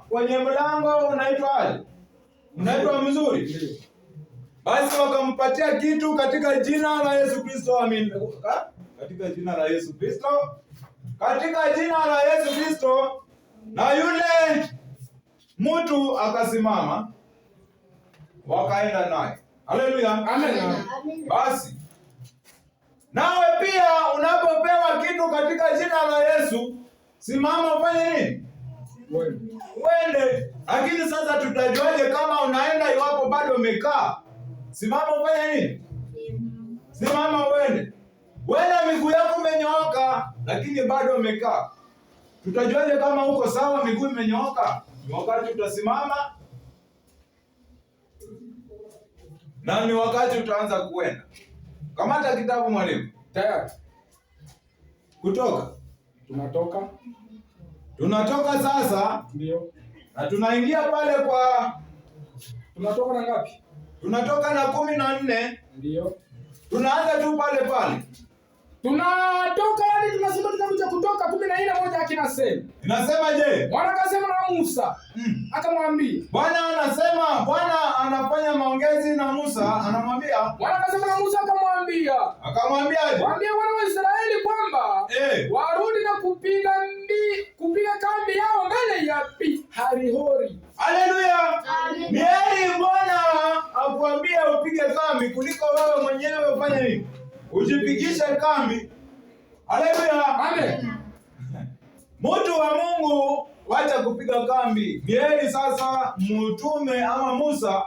Kwenye mlango unaitwa unaitwa mzuri. Basi wakampatia kitu katika jina la Yesu Kristo. Amen. Katika jina la Yesu Kristo. Katika jina la Yesu Kristo. Na yule mtu akasimama, wakaenda naye. Haleluya. Amen. Basi nawe pia unapopewa kitu katika jina la Yesu, simama ufanye nini? Uende. Lakini sasa tutajuaje kama unaenda iwapo bado umekaa? Simama ufanye nini? Simama uende. Wewe miguu yako imenyooka lakini bado umekaa. Tutajuaje kama uko sawa, miguu imenyooka? Ni wakati utasimama na ni wakati utaanza kuenda. Kamata kitabu mwalimu. Tayari. Kutoka. Tunatoka sasa. Ndio. Na tunaingia pale kwa Tunatoka na ngapi? Tunatoka na 14. Ndio. Tunaanza tu pale pale. Tunatoka yani tunasema kitabu cha Kutoka 14:1 akinasema. Inasema je? Bwana akasema na Musa. Akamwambia. Bwana anafanya maongezi na Musa, anamwambia. Bwana akasema na Musa akamwambia. Akamwambiaje? Waambie wana wa Israeli kwamba warudi na kupiga kambi yao mbele ya Pi-Hahiroti. Haleluya. Ni heri Bwana akwambie upige kambi kuliko wewe mwenyewe ufanye nini? Ujipigishe kambi. Haleluya. Amen. Mtu wa Mungu wacha kupiga kambi. Ni heri sasa mtume ama Musa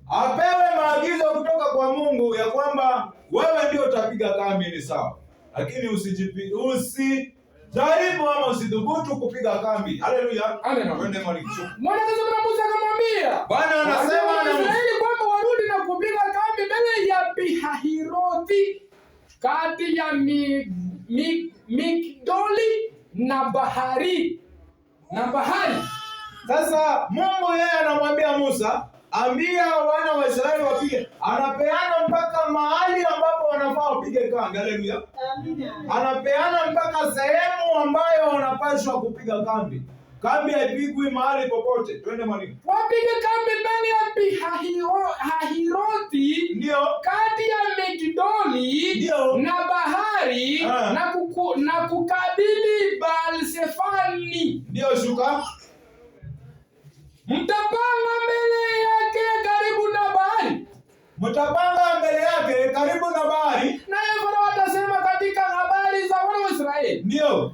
apewe maagizo kutoka kwa Mungu ya kwamba wewe ndio utapiga kambi, ni sawa. Lakini usijaribu ama usidhubutu kupiga kambi. Haleluya. Amen. Twende mwalimu. Bwana akasema na Musa akamwambia. Bwana anasema na Israeli kwamba warudi na kupiga kambi mbele ya Pi-Hahiroti kati ya Migdoli na bahari. Sasa Mungu yeye anamwambia Musa, ambia wana wa Israeli wapige. Anapeana mpaka mahali ambapo wanafaa wapige kambi. Haleluya. Amina. Anapeana mpaka sehemu ambayo wanapaswa kupiga kambi. Kambi haipigwi mahali popote. Twende mwalimu. Wapige kambi mbele ya Pi-Hahiroti Ndio. kati ya Migdoli Ndio. na bahari na kukabili Baal-Sefani. Ndio, shuka. Mtapanga mbele yake karibu na bahari. Mtapanga mbele yake karibu na bahari. Naye Farao atasema katika habari za wana wa Israeli. Ndio.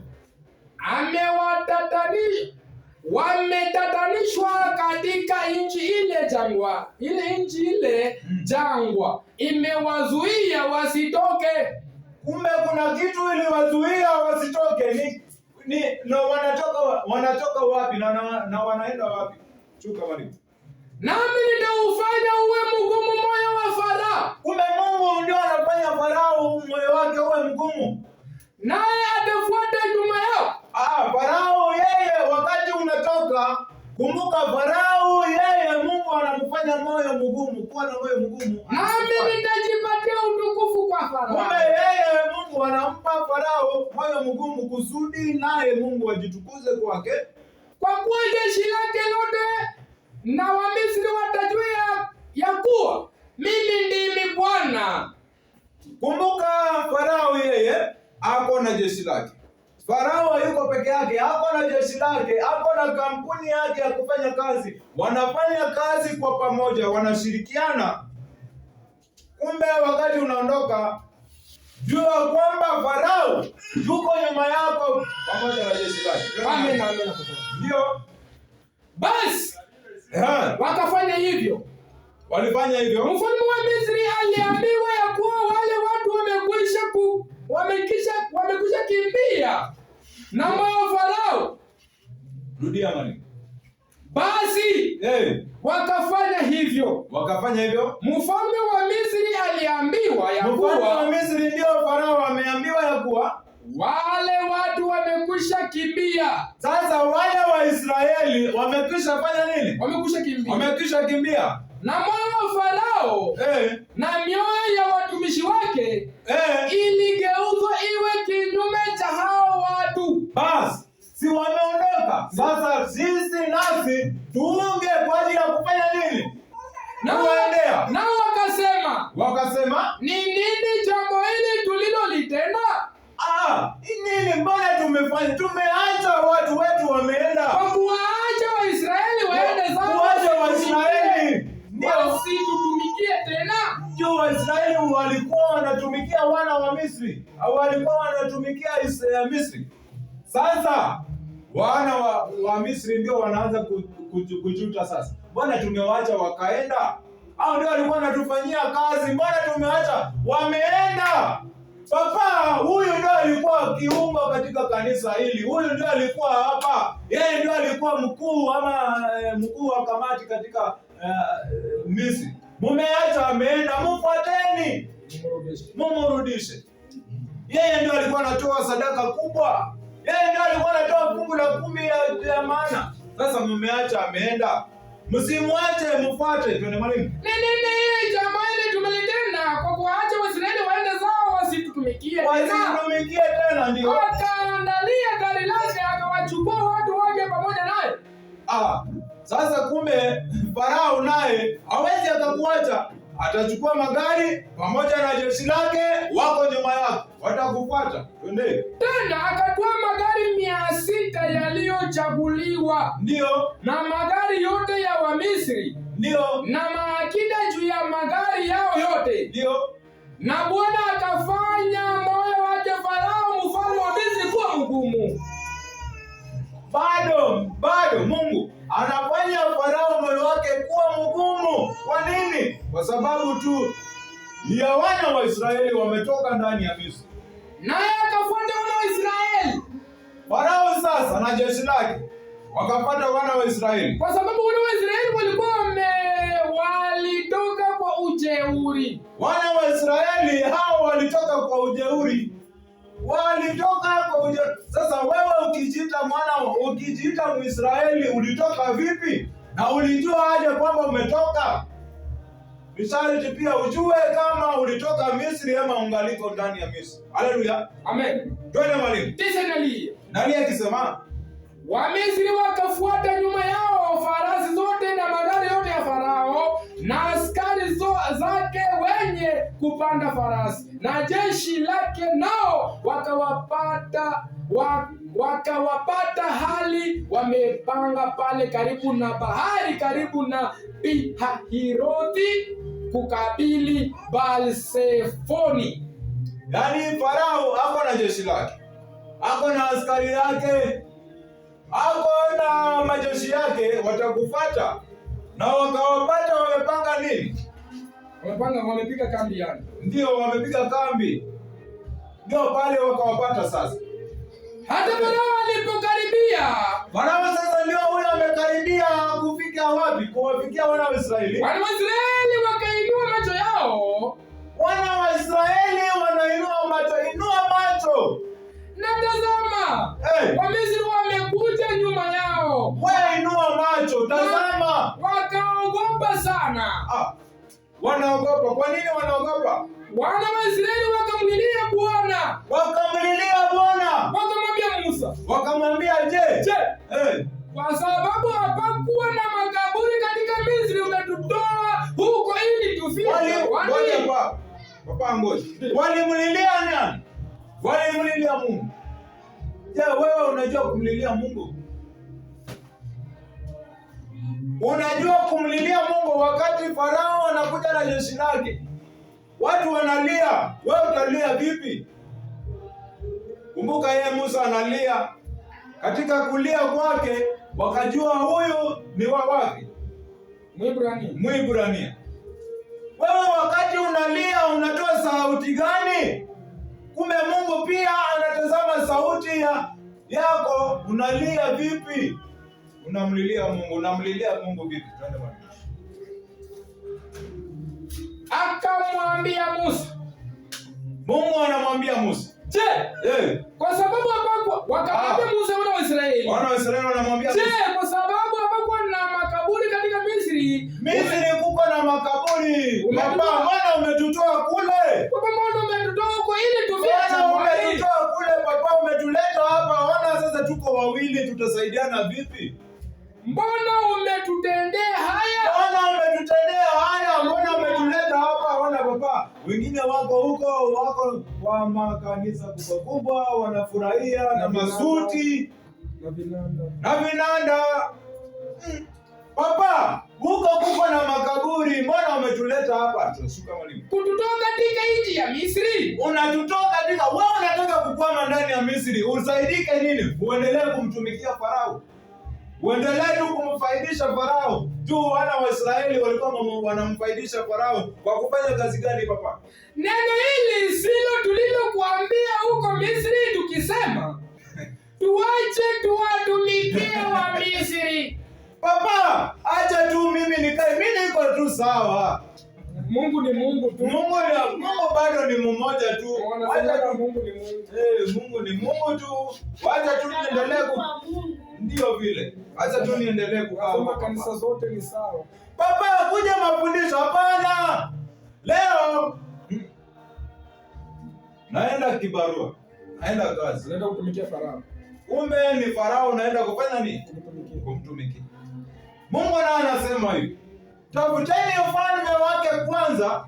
Wametatanishwa katika nchi ile jangwa. Jangwa imewazuia wasitoke. Kumbe kuna kitu iliwazuia wasitoke. Wanatoka wapi na wanaenda wapi? Chuka mwalimu. Nami nitaufanya uwe mgumu moyo wa Farao. Kumbe Mungu ndio anafanya Farao moyo wake uwe mgumu. Naye atafuata nyuma yao. Farao yeye wakati unatoka, kumbuka Farao yeye Mungu anamfanya moyo mgumu, kuwa na moyo mgumu. Nami nitajipatia utukufu kwa Farao. Kumbe yeye Mungu anampa Farao moyo mgumu kusudi naye Mungu ajitukuze kwake. Kwa kuwa jeshi lake lote na Wamisri watajua ya kuwa mimi ndimi Bwana. Kumbuka Farao yeye ako na jeshi lake. Farao hayuko peke yake, ako na jeshi lake, ako na kampuni yake ya kufanya kazi. Wanafanya kazi kwa pamoja, wanashirikiana. Kumbe wakati unaondoka, jua kwamba Farao yuko nyuma yako pamoja na jeshi lake. Amen. Ndio. Basi wakafanya hivyo. Walifanya hivyo. Mfalme wa Misri aliambiwa ya kuwa wale watu wamekwisha kimbia na moyo wa Farao. Rudia mwalimu. Basi wakafanya hivyo. Mfalme wa Misri aliambiwa ya kuwa Farao ameambiwa ya kuwa wale watu wamekwisha kimbia. Sasa wale wa Israeli wamekwisha fanya nini? Wamekwisha kimbia. Na moyo wa Farao na mioyo ya watumishi wake iligeuzwa iwe kinyume cha hao watu. Basi si wameondoka. Sasa sasa sisi nasi tuunge kwa ajili ya kufanya nini? Kuwaendea. Nao Wakasema, ni nini jambo hili tulilolitenda? Nini mbona tumefanya? Tumeacha watu wetu wameenda. Kwa kuwaacha Waisraeli waende zao. Kuacha Waisraeli. Wasitutumikie tena. Juu Waisraeli walikuwa wanatumikia wana wa Misri. Au walikuwa wanatumikia Misri. Sasa wana wa Misri ndio wanaanza kujuta sasa. Mbona tumewaacha wakaenda? Hao ndio walikuwa wanatufanyia kazi. Mbona tumeacha wameenda? Papa, huyu ndio alikuwa kiungo katika kanisa hili. Huyu ndio alikuwa hapa. Yeye ndio alikuwa mkuu mkuu wa kamati katika Misri. Mumeacha ameenda, mfuateni. Mumrudishe. Yeye ndio alikuwa anatoa sadaka kubwa. Yeye ndio alikuwa anatoa fungu la 10 ya maana. Sasa mumeacha ameenda. Msimwache, mfuate. Twende mwalimu. Nini hili jambo hili tumelitenda kwa kuwaacha Waisraeli waende zao wasitutumikie tena. Wasitutumikie tena ndio. Akaandalia gari lake akawachukua watu wake pamoja naye. Sasa kumbe Farao naye hawezi akakuacha. Atachukua magari pamoja na jeshi lake, wako nyuma yako. Watakufuata. Twende. Tena akatoa magari 600 yaliyochaguliwa. Ndio. Na magari yote ya Wamisri. Ndio. Na maakida juu ya magari yao yote. Ndio. Na Bwana akafanya moyo wake Farao mfalme wa Misri kuwa mgumu. Bado Mungu anafanya Farao moyo wake kuwa mgumu. Kwa nini? Kwa sababu tu ya wana wa Israeli wametoka ndani ya Misri. Naye akafuata wana wa Israeli. Farao sasa na jeshi lake wakafuata wana wa Israeli. Kwa sababu wana wa Israeli walikuwa walitoka kwa ujeuri. Wana wa Israeli hao walitoka kwa ujeuri. Sasa wewe ukijiita Mwisraeli ulitoka vipi? Na ulijua aje kwamba umetoka? Bishariti pia ujue kama ulitoka Misri ama ungaliko ndani ya Misri. Haleluya. Amen. Twende mwalimu. Nalia akisema Wamisri wakafuata nyuma yao farasi zote na magari yote ya Farao na askari zake wenye kupanda farasi na jeshi lake, nao wakawapata hali wamepanga pale karibu na bahari, karibu na Pihahirothi kukabili Baalsefoni. Yaani Farao ako na jeshi lake, ako na askari yake, ako na majeshi yake, watakufuata na wakawapata wamepanga nini? Wamepiga kambi yani. Ndio, wamepiga kambi. Ndio pale wakawapata sasa. Hata Farao alipokaribia. Farao sasa ndio huyo amekaribia kufika wapi? Kuwafikia wana wa Israeli. Wana wa Israeli wakainua macho yao. Wana wa Israeli wanainua macho, inua macho. Na tazama. Wamisri wamekuja nyuma yao. Wewe inua macho, tazama. Wakaogopa sana. Wanaogopa. Kwa nini wanaogopa? Wana wa Israeli wakamlilia Bwana. Wakamwambia Musa. Wakamwambia je? Kwa sababu hapakuwa na makaburi katika Misri, umetutoa huko ili tufie. Walimlilia nani? Walimlilia Mungu. Je, wewe unajua kumlilia Mungu? Unajua kumlilia Mungu wakati Farao anakuja na jeshi lake? Watu wanalia, wewe utalia vipi? Kumbuka yeye Musa analia. Katika kulia kwake wakajua huyu ni wa wapi? Mwibrania. Wewe wakati unalia unatoa sauti gani? Kumbe Mungu pia anatazama sauti yako. Unalia vipi? Unamlilia Mungu. Unamlilia Mungu vipi? Twende bwana. Akamwambia Musa. Mungu anamwambia Musa. Kwa sababu hapakuwa wakamwambia Musa wana wa Israeli. Wana wa Israeli wanamwambia Musa. Kwa sababu hapakuwa na makaburi katika Misri. Misri kuko na makaburi. Baba, umetutoa kule. Baba, umetutoa huko ili tufie. Umetutoa kule, Baba, umetuleta hapa. Ona sasa tuko wawili, tutasaidiana unaona vipi? Mbona umetutendea haya? Mbona umetutendea haya? Mbona umetuleta hapa? Ona baba, wengine wako huko, wako kwa makanisa kubwa wanafurahia na masuti na vinanda. Papa, huko kuko na makaburi, mbona umetuleta hapa? Tunashuka mwalimu. Kututoa katika nchi ya Misri. Unatutoa katika, wewe unataka kukwama ndani ya Misri. Usaidike nini? Uendelee kumtumikia Farao. Uendelee tu kumfaidisha Farao. Tu wana wa Israeli walikuwa wanamfaidisha Farao kwa kufanya kazi gani papa? Neno hili silo tulilokuambia huko Misri tukisema tuache tuwatumikie wa Misri. Papa, acha tu mimi nikae. Mimi niko tu sawa. Mungu ni Mungu tu. Mungu bado ni mmoja tu. Acha Mungu ni Mungu. Mungu ni Mungu tu. Acha tu niendelee ndio vile. Acha tu niendelee kukaa. Kama kanisa zote ni sawa. Papa, kuja mafundisho hapana. Leo naenda kibarua. Naenda kazi. Naenda kutumikia Farao. Kumbe ni Farao naenda kufanya nini? Kumtumikia. Mungu naye anasema hivi. Tafuteni ufalme wake kwanza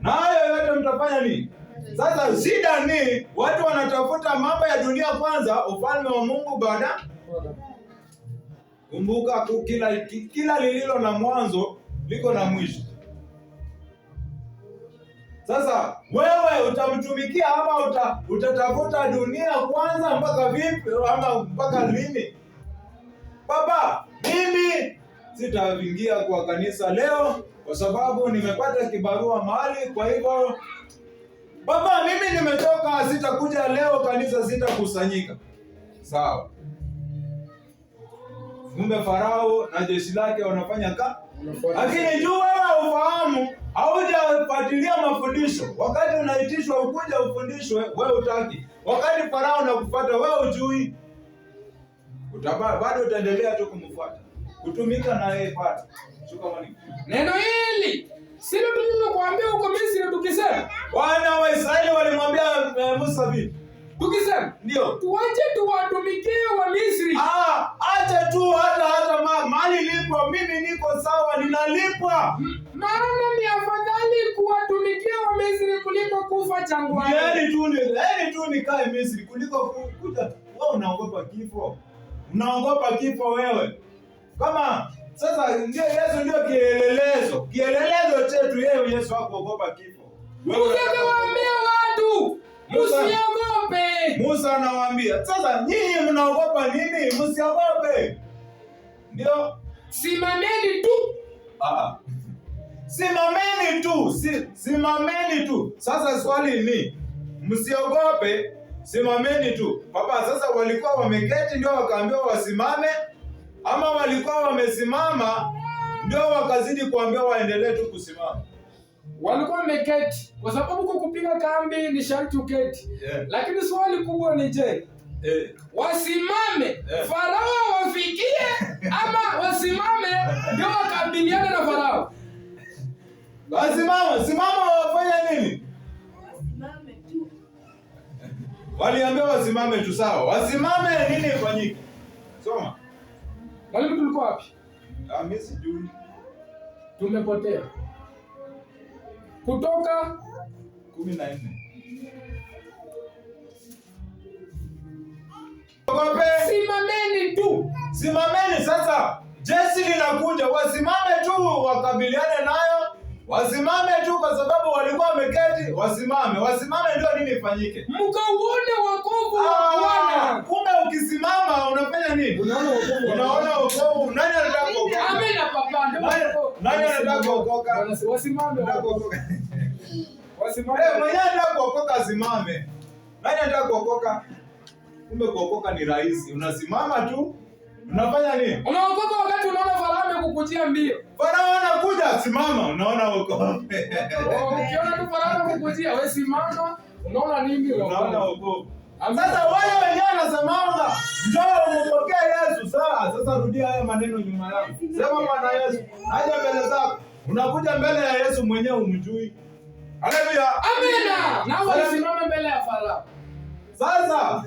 na hayo yote mtafanya nini? Sasa shida ni watu wanatafuta mambo ya dunia kwanza, ufalme wa Mungu baada. Kumbuka kila lililo na mwanzo liko na mwisho. Sasa wewe utamtumikia ama utatafuta dunia kwanza mpaka vipi ama mpaka lini? Baba, mimi sitaingia kwa kanisa leo kwa sababu nimepata kibarua mahali. Kwa hivyo baba, mimi nimetoka, sitakuja leo kanisa, sitakusanyika. Sawa. Kumbe Farao na jeshi lake wanafanya lakini juu wewe ufahamu, haujafuatilia mafundisho. Wakati unaitishwa ukuja ufundishwe, wewe utaki. Wakati Farao nakufuata, wewe ujui. Bado utaendelea tu kumfuata. Kutumika na yeye pata. Shuka mwalimu. Neno hili silo tulilokuambia huko Misri tukisema. Wana wa Israeli walimwambia Musa vipi? Tukisema ndio tuache tuwatumikie wa Misri. Acha tu hata mali lipo, mimi niko sawa, ninalipwa. Maana ni afadhali kuwatumikia wa Misri kuliko kufa jangwani. Yaani tu nikae Misri kuliko kuja. Wewe unaogopa kifo. Unaogopa kifo wewe. Kama sasa ndio Yesu ndio kielelezo chetu, yeye Yesu hakuogopa kifo. Wewe unawaambia watu msiogope. Musa anawaambia, sasa nyinyi mnaogopa nini? Msiogope. Ndio simameni tu. Simameni tu. Sasa swali ni msiogope, simameni tu. Papa, sasa walikuwa wameketi ndio wakaambiwa wasimame, ama walikuwa wamesimama ndio wakazidi kuambiwa waendelee tu kusimama? Walikuwa wameketi kwa sababu kupiga kambi ni sharti uketi. Lakini swali kubwa ni je, wasimame Farao wafikie ama wasimame ndio wakabiliane na Farao? Simama wafanya nini? Wasimame tu. Waliambiwa wasimame tu, sawa. Wasimame nini ifanyike? Soma. Mwalimu, tulikuwa wapi? Mimi sijui. Tumepotea. Kutoka 14. Simameni sasa. Jeshi linakuja, wasimame tu wakabiliane nayo. Wasimame tu kwa sababu walikuwa wameketi, wasimame ndio nini ifanyike? Mkauone wokovu wa Bwana. Kumbe ukisimama unafanya nini? Unaona wokovu. Nani anataka kuokoka? Amina papa. Nani anataka kuokoka? Wasimame. Wasimame. Mwenye anataka kuokoka asimame. Nani anataka kuokoka? Kumbe kuokoka ni rahisi. Unasimama tu. Unafanya nini? Unaokoka wakati unaona Farao amekukujia mbio. Farao anakuja, simama, unaona wokovu. Ukiona tu Farao amekukujia, wewe simama, unaona nini? Unaona wokovu. Sasa wale wenyewe wanasemanga, njoo umpokee Yesu. Sasa rudia haya maneno nyuma yako. Sema Bwana Yesu, aje mbele zako. Unakuja mbele ya Yesu mwenyewe umjui. Haleluya. Amina. Na wasimame mbele ya Farao. Sasa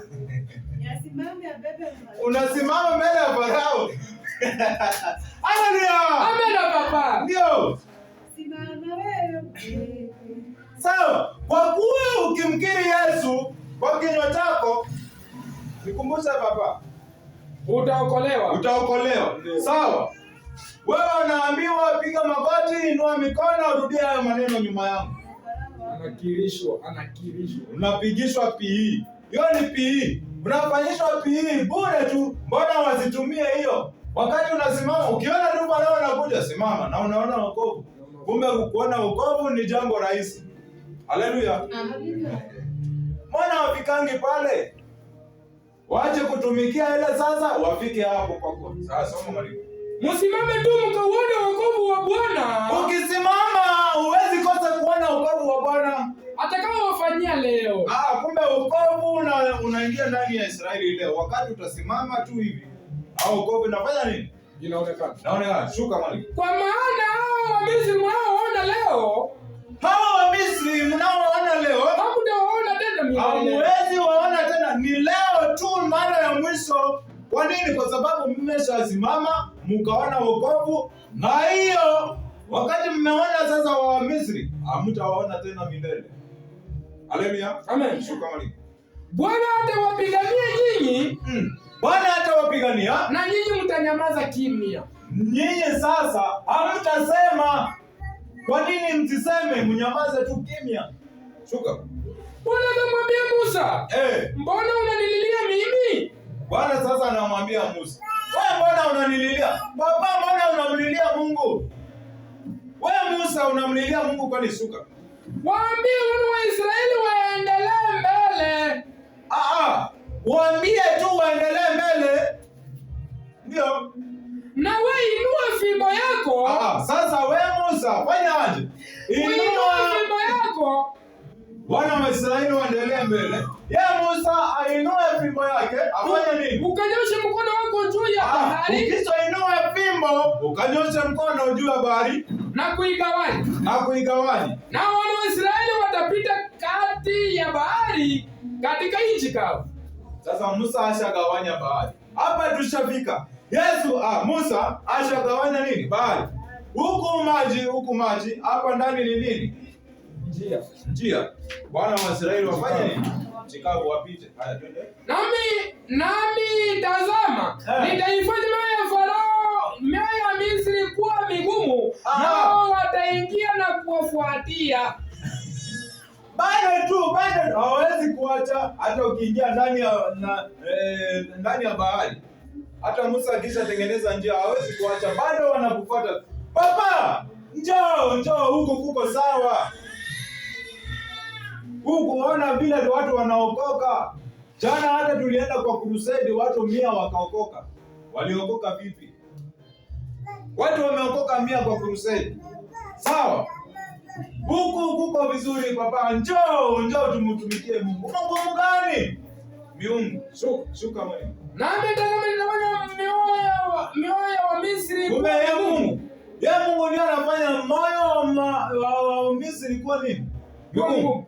Asimame abebe Farao. Unasimama mbele ya Farao. Haleluya. Amen papa. Ndio. Simama wewe. Sawa, kwa kuwa ukimkiri Yesu kwa kinywa chako, nikumbushe papa, utaokolewa. Sawa. Wewe unaambiwa piga magoti, inua mikono, rudia hayo maneno nyuma yangu. Anakirishwa. Unapigishwa PE. Hiyo ni PE. Unafanyishwa PE bure tu. Mbona wasitumie hiyo? Wakati unasimama, ukiona tu Farao anakuja, simama na unaona wokovu. Kumbe kuona wokovu ni jambo rahisi. Haleluya. Mbona wafikangi pale? Waache kutumikia ile sasa, wafike hapo kwako. Sasa soma mwalimu. Msimame tu mkauone wokovu wa Bwana. Ukisimama huwezi kosa kuona wokovu wa Bwana. Atakao wafanyia leo. Kumbe wokovu unaingia ndani ya Israeli leo. Wakati utasimama tu hivi, au wokovu inafanya nini? Inaonekana. Shuka mwalimu. Kwa maana hao Wamisri mnaoona leo, hamtawaona tena milele. Hamwezi waona tena, ni leo tu mara ya mwisho. Kwa nini? Kwa sababu mmeshasimama mkaona wokovu, na hiyo wakati mmeona sasa wa Misri, hamtawaona tena milele. Haleluya. Amen. Shuka mwalimu. Bwana atawapigania nyinyi. Bwana atawapigania na nyinyi mtanyamaza kimya. Nyinyi sasa hamtasema. Kwa nini msiseme? Mnyamaze tu kimya. Shuka. Bwana akamwambia Musa, mbona unanililia mimi? Bwana sasa anamwambia Musa, wewe mbona unanililia? Baba, mbona unamlilia Mungu? Wewe Musa unamlilia Mungu kwani? Shuka. Waambie wana wa Israeli waendelee mbele. Waambie tu waendelee mbele. Ndio. Na wewe inua fimbo yako. Sasa wewe Musa fanya aje? Inua fimbo yako. Wana wa Israeli waendelee mbele. Yeye Musa ainue fimbo yake, afanye nini? Ukanyoshe mkono wako juu ya bahari. Ukishainua fimbo, ukanyoshe mkono juu ya bahari na kuigawanya. Na wana wa Israeli watapita kati ya bahari katika nchi kavu. Sasa Musa ashagawanya bahari. Hapa tushafika. Musa ashagawanya nini? Bahari. Huku maji, hapa ndani ni nini? Njia. Wana wa Israeli wafanye nini? Chikavu wapite. Haya twende. Nami tazama, nitaifanya mioyo ya Farao, mioyo ya Misri kuwa migumu, nao wataingia na kuwafuatia. Bado hawezi kuacha. Hata ukiingia ndani ya bahari, hata Musa akishatengeneza njia hawezi kuacha, bado wanakufuata. Papa, njoo huko kuko sawa. Huku ona vile watu wanaokoka. Jana hata tulienda kwa crusade, watu 100 wakaokoka. Waliokoka vipi? Watu wameokoka 100 kwa crusade. Sawa? Huku kuko vizuri papa. Njoo tumtumikie Mungu. Mungu gani? Miungu. Shuka mwe. Nami tazama ninafanya mioyo wa Misri. Kumbe ya Mungu. Ya Mungu ndiye anafanya moyo wa Misri kuwa nini? Mungu.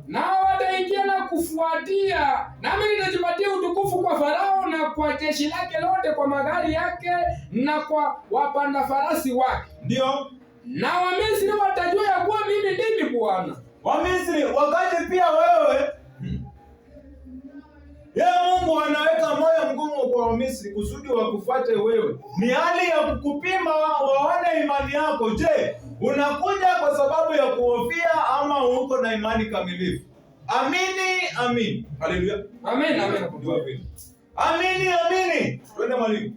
Nao wataingia na kufuatia. Nami nitajipatia utukufu kwa Farao na kwa jeshi lake lote, kwa magari yake na kwa wapanda farasi wake. Ndio. Na Wamisri watajua ya kuwa mimi ndimi Bwana. Wamisri wakati pia wewe Mungu anaweka moyo mgumu kwa Wamisri kusudi wakufuate wewe. Ni hali ya kukupima waone imani yako. Je, unakuja kwa sababu ya kuhofia ama uko na imani kamilifu? Amini. Haleluya. Amen. Amini. Twende mwalimu.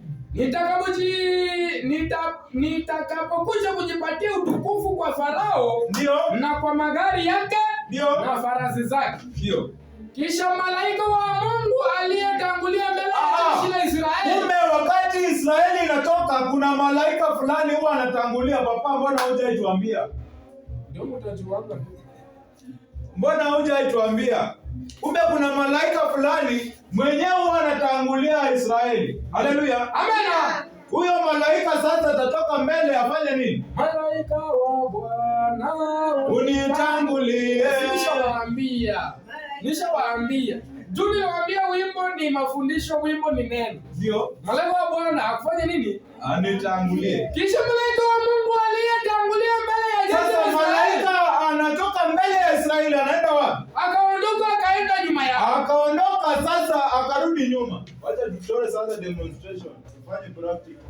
Nitakapokuja kujipatia utukufu kwa Farao, ndio, na kwa magari yake, ndio, na farasi zake, ndio. Kisha malaika wa Mungu aliyetangulia mbele ya jeshi la Israeli. Kumbe wakati Israeli inatoka kuna malaika fulani huwa anatangulia. Papa, mbona hujaituambia? Ndio mtajuaga. Mbona hujaituambia? Kumbe kuna malaika fulani mwenyewe huwa anatangulia Israeli. Haleluya. Amen. Huyo malaika sasa atatoka mbele afanye nini? Malaika wa Bwana unitangulie. Nishawaambia. Juu niliwaambia wimbo ni mafundisho, wimbo ni neno. Ndio. Malaika wa Bwana akufanya nini? Anitangulie. Kisha malaika wa Mungu aliyetangulia mbele ya jeshi la Sasa Israeli. malaika anatoka mbele ya Israeli anaenda wapi? Akaondoka akaenda nyuma yao. Akaondoka sasa akarudi nyuma. Wacha tuchore sasa demonstration. Tufanye practical.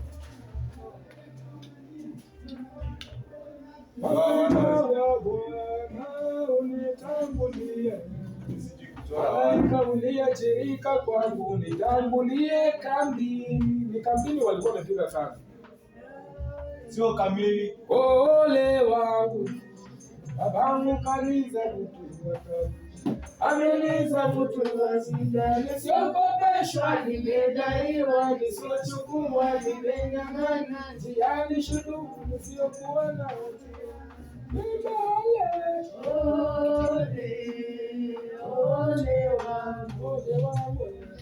Malaika uliyejirika kwangu nitangulie kambini. Ni kambini walikuwa wamepiga kambi. Sio kamili. Ole wangu babangu kaniza mtu watatu, ameniza mtu wasija, nisiokopeshwa, nimedaiwa, nisiochukua, nimenyang'anya, njiani shudumu, nisiokuwa na hatia. Ole wangu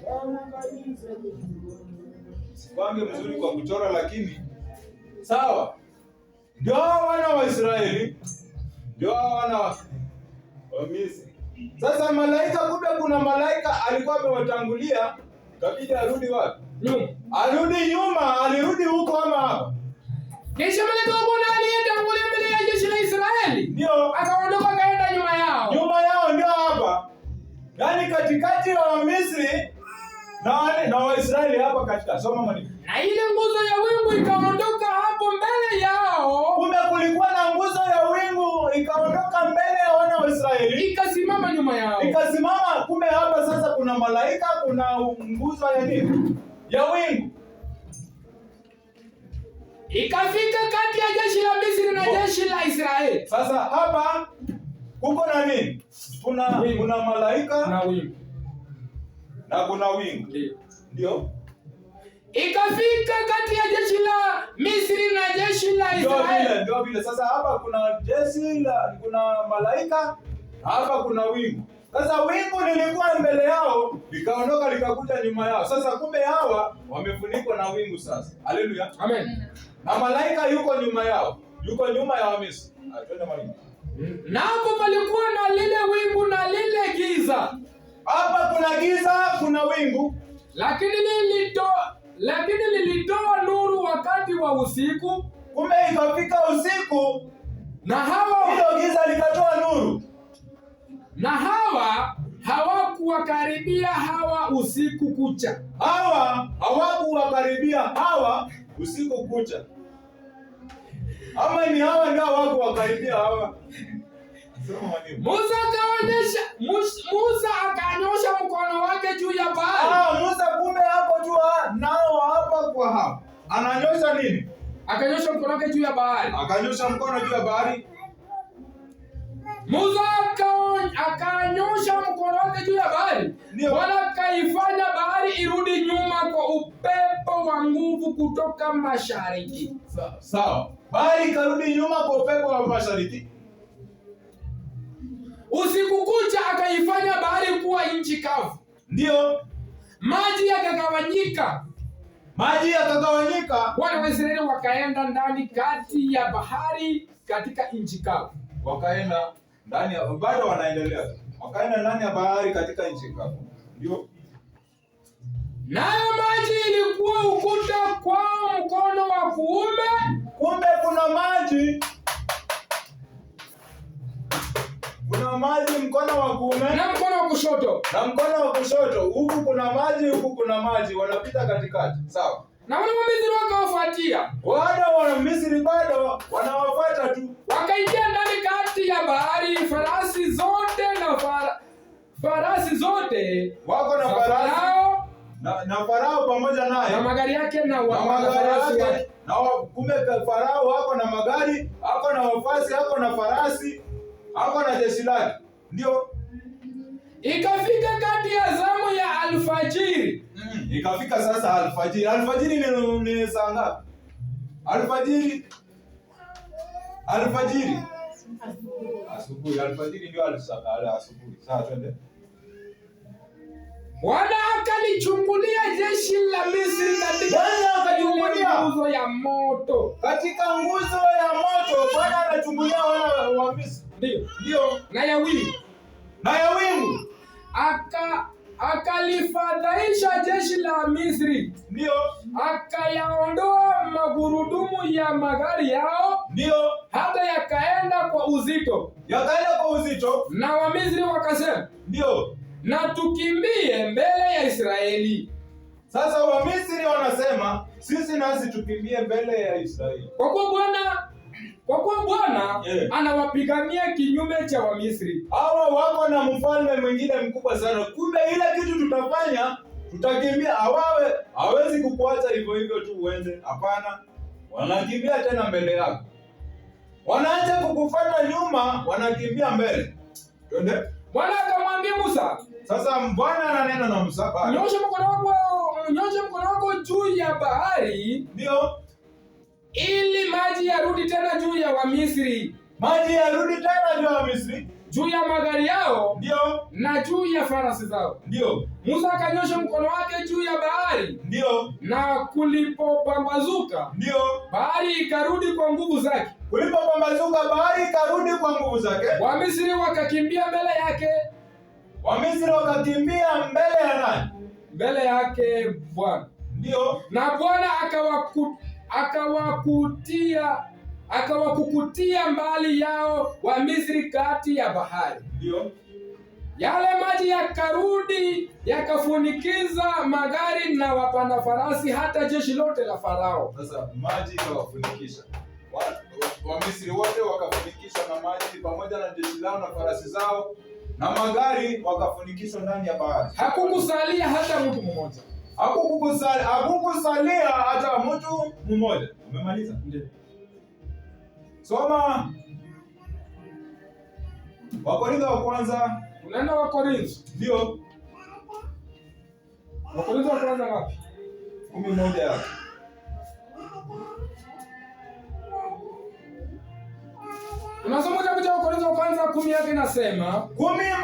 babangu kaniza mtu. Sipange mzuri kwa kuchora lakini sawa. Ndio wana wa Israeli. Ndio wana wa Misri. Sasa malaika, kumbe kuna malaika alikuwa amewatangulia, ikabidi arudi wapi? Nyuma. Arudi nyuma, alirudi huko ama hapa? Kisha malaika wa Bwana aliyetangulia mbele ya jeshi la Israeli. Ndio. Akaondoka akaenda nyuma yao. Nyuma yao ndio hapa. Yaani katikati ya Wamisri na Waisraeli hapa katika. Soma maneno. Na ile nguzo ya wingu ikaondoka hapo mbele yao. Kumbe kulikuwa na nguzo ya wingu ikaondoka mbele ya wana wa Israeli. Ikasimama nyuma yao. Ikasimama. Kumbe hapa sasa kuna malaika, kuna nguzo ya nini? Ya wingu. Ikafika kati ya jeshi la Misri na jeshi la Israeli. Sasa hapa kuko na nini? Kuna Wingu. Kuna malaika Na wingu. na kuna wingu. Ndio. Ndio. Ikafika kati ya jeshi la Misri na jeshi la Israeli. Ndio vile. Sasa hapa kuna kuna malaika, hapa kuna wingu. Sasa wingu lilikuwa mbele yao, likaondoka likakuja nyuma yao. Sasa kumbe hawa wamefunikwa na wingu sasa. Haleluya. Amen. Na malaika yuko nyuma yao. Yuko nyuma ya Wamisri. Twende mwalimu. Na hapo palikuwa na lile wingu na lile giza. Hapa kuna giza, kuna wingu. Lakini lilitoa nuru wakati wa usiku. Kumbe ikafika usiku Na hawa hilo giza likatoa nuru. Na hawa hawakuwakaribia hawa usiku kucha. Hawa hawakuwakaribia hawa usiku kucha. Ama ni hawa ndio hawakuwakaribia hawa. Musa akanyosha mkono wake juu ya bahari. Musa kumbe hapo tu nao hapa kwa hapa. Ananyosha nini? Akanyosha mkono wake juu ya bahari. Akanyosha mkono juu ya bahari. Musa akanyosha mkono wake juu ya bahari. Ndio. Bwana kaifanya bahari irudi nyuma kwa upepo wa nguvu kutoka mashariki. Sawa. Bahari karudi nyuma kwa upepo wa mashariki. Usiku kucha akaifanya bahari kuwa nchi kavu. Ndio. Maji yakagawanyika. Wana wa Israeli wakaenda ndani kati ya bahari katika nchi kavu. Wakaenda ndani ya bado wanaendelea. Wakaenda ndani ya bahari katika nchi kavu. Ndio. Nayo maji ilikuwa ukuta kwao mkono wa kuume. Kumbe kuna maji. Kuna maji mkono wa kuume Na mkono wa kushoto. na mkono wa kushoto. Huku kuna maji, huku kuna maji, wanapita katikati. Sawa. Na wana wa Misri wakawafuatia. Wana Misri bado wanawafuata tu. Wakaingia ndani kati ya bahari, farasi zote Wako na farasi Farao na Farao pamoja na naye magari yake na magari farasi yake. yake. Na kumbe Farao wako na magari, wako na wafasi, wako na farasi, wako na jeshi lake. Ndio. Ikafika kati ya zamu ya alfajiri. Ikafika sasa alfajiri. Alfajiri ni saa ngapi? Alfajiri. Asubuhi. Alfajiri ndio asubuhi. Sawa, twende. Bwana akalichungulia jeshi la Misri katika nguzo ya moto. Katika nguzo ya moto Bwana anachungulia wana wa Misri. Ndio. Ndio. Na ya wingu. akalifadhaisha jeshi la Misri, ndio, akayaondoa magurudumu ya magari yao, ndio, hata yakaenda kwa uzito. yakaenda kwa uzito, Na Wamisri wakasema, ndio. na tukimbie mbele ya Israeli, Sasa Wamisri wanasema sisi nasi tukimbie mbele ya Israeli, kwa kuwa Bwana anawapigania kinyume cha Wamisri. hawa wako na mfalme mwingine mkubwa sana. Kumbe ile kitu tutafanya, tutakimbia. Hawezi kukuacha hivyo hivyo tu uende, hapana. Wanakimbia tena mbele yako, wanaacha kukufuata nyuma, wanakimbia mbele. Twende. Bwana akamwambia Musa, Sasa Bwana ananena na Musa, nyosha mkono wako juu ya bahari, ndio, ili maji yarudi tena juu ya Wamisri, maji yarudi tena juu ya Misri, juu ya magari yao ndio, na juu ya farasi zao. ndio, Musa akanyosha mkono wake juu ya bahari, ndio, na kulipopambazuka ndio. bahari ikarudi kwa nguvu zake. Kulipopambazuka bahari ikarudi kwa nguvu zake. Wamisri wakakimbia mbele yake, Wamisri wakakimbia mbele ya nani? mbele yake Bwana. Ndio, Na Bwana akawakukutia mbali yao Wamisri kati ya bahari. ndio, Yale maji yakarudi yakafunikiza magari na wapanda farasi, hata jeshi lote la Farao. sasa maji ikawafunikisha. Wamisri wote wakafunikishwa na maji pamoja na jeshi lao na farasi zao na magari wakafunikishwa ndani ya bahari. Hakukusalia hata mtu mmoja. Hakukusalia hata mtu mmoja. Umemaliza? Ndio. Soma Wakorintho wa kwanza. Tunaenda Wakorintho. Ndio. Wakorintho wa kwanza ngapi? 11 yake. Tunasoma kitabu cha Wakorintho wa kwanza 10 yake inasema, 11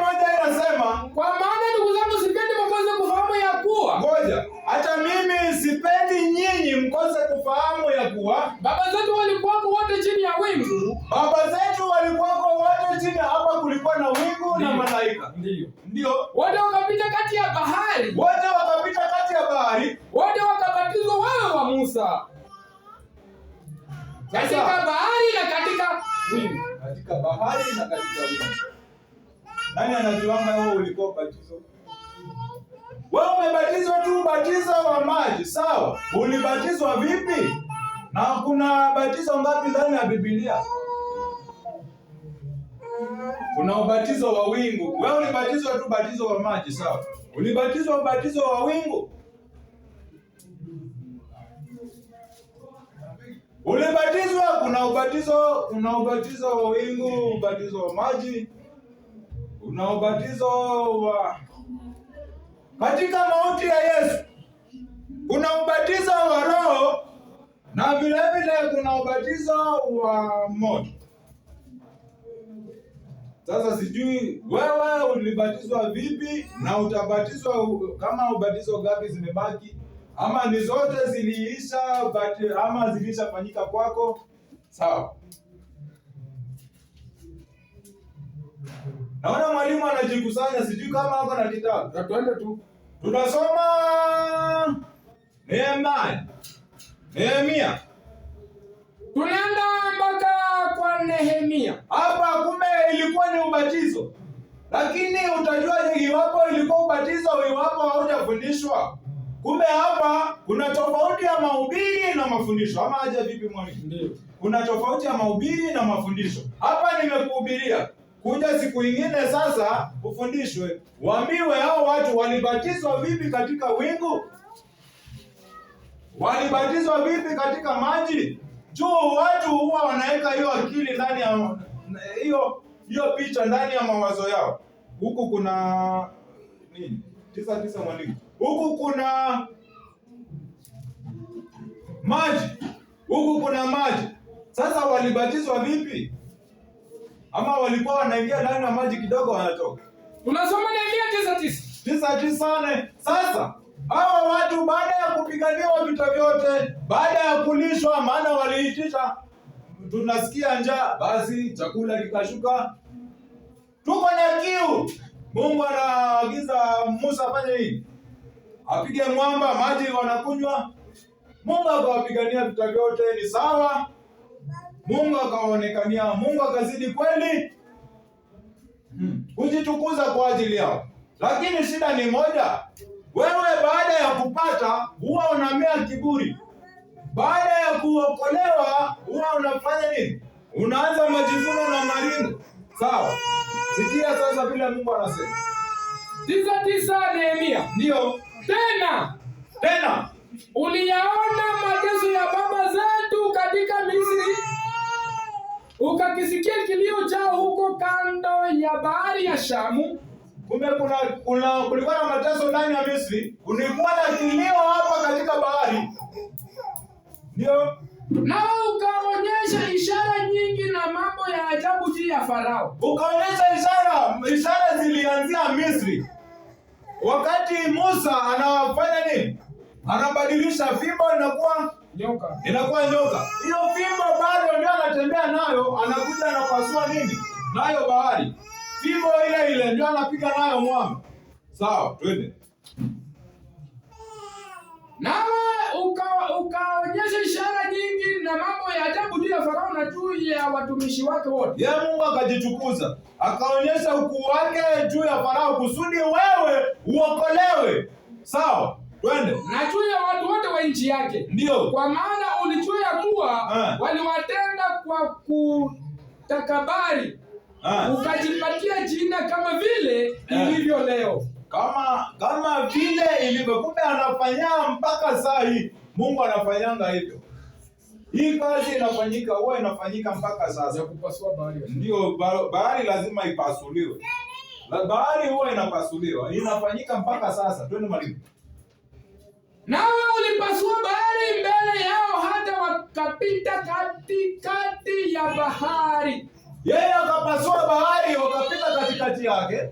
inasema, kwa maana ndugu zangu sipendi mkose kufahamu ya kuwa. ngoja, hata mimi sipendi nyinyi mkose kufahamu ya kuwa Baba zetu walikuwa wote chini ya wingu. baba zetu walikuwa wote chini. Hapa kulikuwa na wingu na malaika. Ndio. Ndio. Wote wakapita kati ya bahari. Wote wakapita kati ya bahari. Wote wakabatizwa wewe wa Musa. Katika bahari na katika wingu. Katika bahari na katika wingu. Nani anajuanga wewe ulikuwa ubatizo? Wewe umebatizwa tu ubatizo wa maji, sawa? Ulibatizwa vipi? Na kuna batizo ngapi ndani ya Biblia? Kuna ubatizo wa wingu. Wewe ulibatizwa tu ubatizo wa maji, sawa? Ulibatizwa ubatizo wa wingu? Ulibatizwa, kuna ubatizo wa wingu, ubatizo wa maji, kuna ubatizo wa katika mauti ya Yesu, kuna ubatizo wa Roho na vile vile kuna ubatizo wa moto. Sasa sijui wewe ulibatizwa vipi na utabatizwa kama ubatizo gapi zimebaki, ama ni zote ziliisha ama zilishafanyika kwako, sawa? Naona mwalimu anajikusanya, sijui kama ako na kitabu. Na tuende tu. Tunasoma Nehemia. Tunaenda mpaka kwa Nehemia. Hapa kumbe ilikuwa ni ubatizo. Lakini utajuaje iwapo ilikuwa ubatizo iwapo haujafundishwa? Kumbe hapa kuna tofauti ya mahubiri na mafundisho. Ama aje vipi mwalimu? Ndio. Kuna tofauti ya mahubiri na mafundisho. Hapa nimekuhubiria. Kuja siku ingine sasa ufundishwe. Waambiwe hao watu walibatizwa vipi katika wingu? Walibatizwa vipi katika maji? Juu watu huwa wanaweka hiyo akili ndani ya hiyo picha ndani ya mawazo yao. Huku kuna nini? 9 mwalimu. Huku kuna maji. Huku kuna maji. Sasa walibatizwa vipi? Ama walikuwa wanaingia ndani ya maji kidogo wanatoka? Tunasoma Nehemia 9:9. Sasa hawa watu baada ya kupiganiwa vita vyote, baada ya kulishwa, maana waliitisha, tunasikia njaa, basi chakula kikashuka, tuko na kiu, Mungu anaagiza Musa afanye nini? Apige mwamba, maji wanakunywa. Mungu akawapigania vita vyote, ni sawa. Mungu akaonekania, Mungu akazidi kweli kujitukuza kwa ajili yao. Lakini shida ni moja, wewe baada ya kupata huwa unamea kiburi. Baada ya kuokolewa huwa unafanya nini? Unaanza majivuno na maringo. Sawa? Sikia sasa vile Mungu anasema. 9:9 Nehemia. Ndio. Tena uliyaona mateso ya baba zetu katika Misri, ukakisikia kilio chao huko kando ya bahari ya Shamu. Kumbe kulikuwa na mateso ndani ya Misri, kulikuwa na kilio hapa katika bahari. Ndio. Nao ukaonyesha ishara nyingi na mambo ya ajabu juu ya Farao. Ukaonyesha ishara zilianzia Misri. Wakati Musa anafanya nini? Anabadilisha fimbo inakuwa nyoka. Hiyo fimbo bado ndio anatembea nayo, anakuja anapasua nini? Nayo bahari. Fimbo ile ndio anapiga nayo mwamba. Sawa, twende. Nawe ukaonyesha ishara nyingi na mambo ya ajabu juu ya Farao na juu ya watumishi wake wote. Yeye Mungu akajitukuza, akaonyesha ukuu wake juu ya Farao kusudi wewe uokolewe. Sawa, twende. Na juu ya watu wote wa nchi yake. Ndio. Kwa maana ulijua ya kuwa waliwatenda kwa kutakabari. Ukajipatia jina kama vile ilivyo leo. Kama vile ilivyo. Kumbe anafanya mpaka saa hii. Mungu anafanyanga hivyo. Hii kazi inafanyika, huwa inafanyika mpaka sasa. Ya kupasua bahari. Ndio, bahari lazima ipasuliwe. Bahari huwa inapasuliwa. Inafanyika mpaka sasa. Twende mwalimu. Nawe ulipasua bahari mbele yao hata wakapita katikati ya bahari. Yeye akapasua bahari wakapita katikati yake.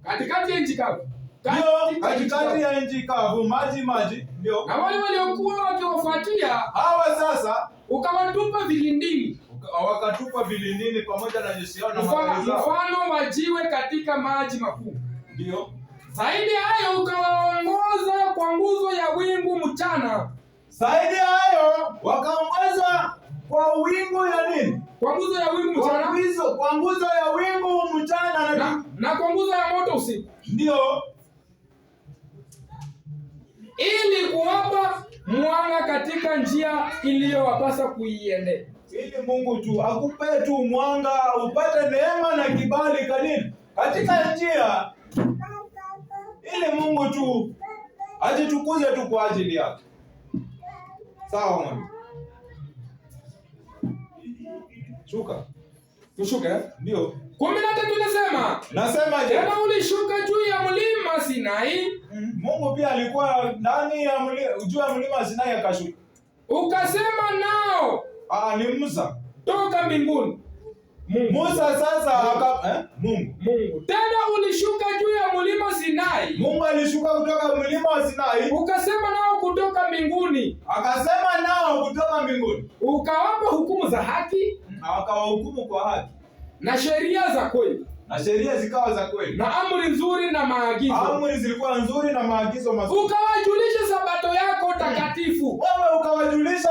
Katikati ya nchi kavu. Ndio, katikati ya nchi kavu, maji. Ndio. Na wale waliokuwa wakiwafuatia hawa sasa ukawatupa vilindini. Wakatupa vilindini pamoja na jeshi yao na magari zao. Mfano wa jiwe katika maji makuu. Ndio. Zaidi hayo ukawaongoza kwa nguzo ya wingu mchana. Zaidi hayo wakaongoza kwa wingu ya nini? Kwa nguzo ya wingu mchana. Kwa nguzo ya wingu mchana na kwa nguzo ya moto usiku. Ndio. Ili kuwapa mwanga katika njia iliyowapasa kuiendea. Ili Mungu tu akupe tu mwanga, upate neema na kibali kanini katika njia, ili Mungu tu ajitukuze tu kwa ajili yake. Sawa mwalimu. Tushuke? Ndio. 13 nasema je? Tena ulishuka juu ya mlima Sinai. Mungu pia alikuwa ndani ya juu ya mlima Sinai akashuka. Ukasema nao. Ni Musa. Toka mbinguni. Musa sasa Mungu. Tena ulishuka juu ya mlima Sinai. Mungu alishuka kutoka mlima wa Sinai. Ukasema nao kutoka mbinguni. Akasema nao kutoka mbinguni. Ukawapa hukumu za haki. Akawahukumu kwa haki. Na sheria za kweli. Na sheria zikawa za kweli. Na amri nzuri na maagizo. Amri zilikuwa nzuri na maagizo mazuri. Ukawajulisha sabato yako takatifu. Wewe ukawajulisha,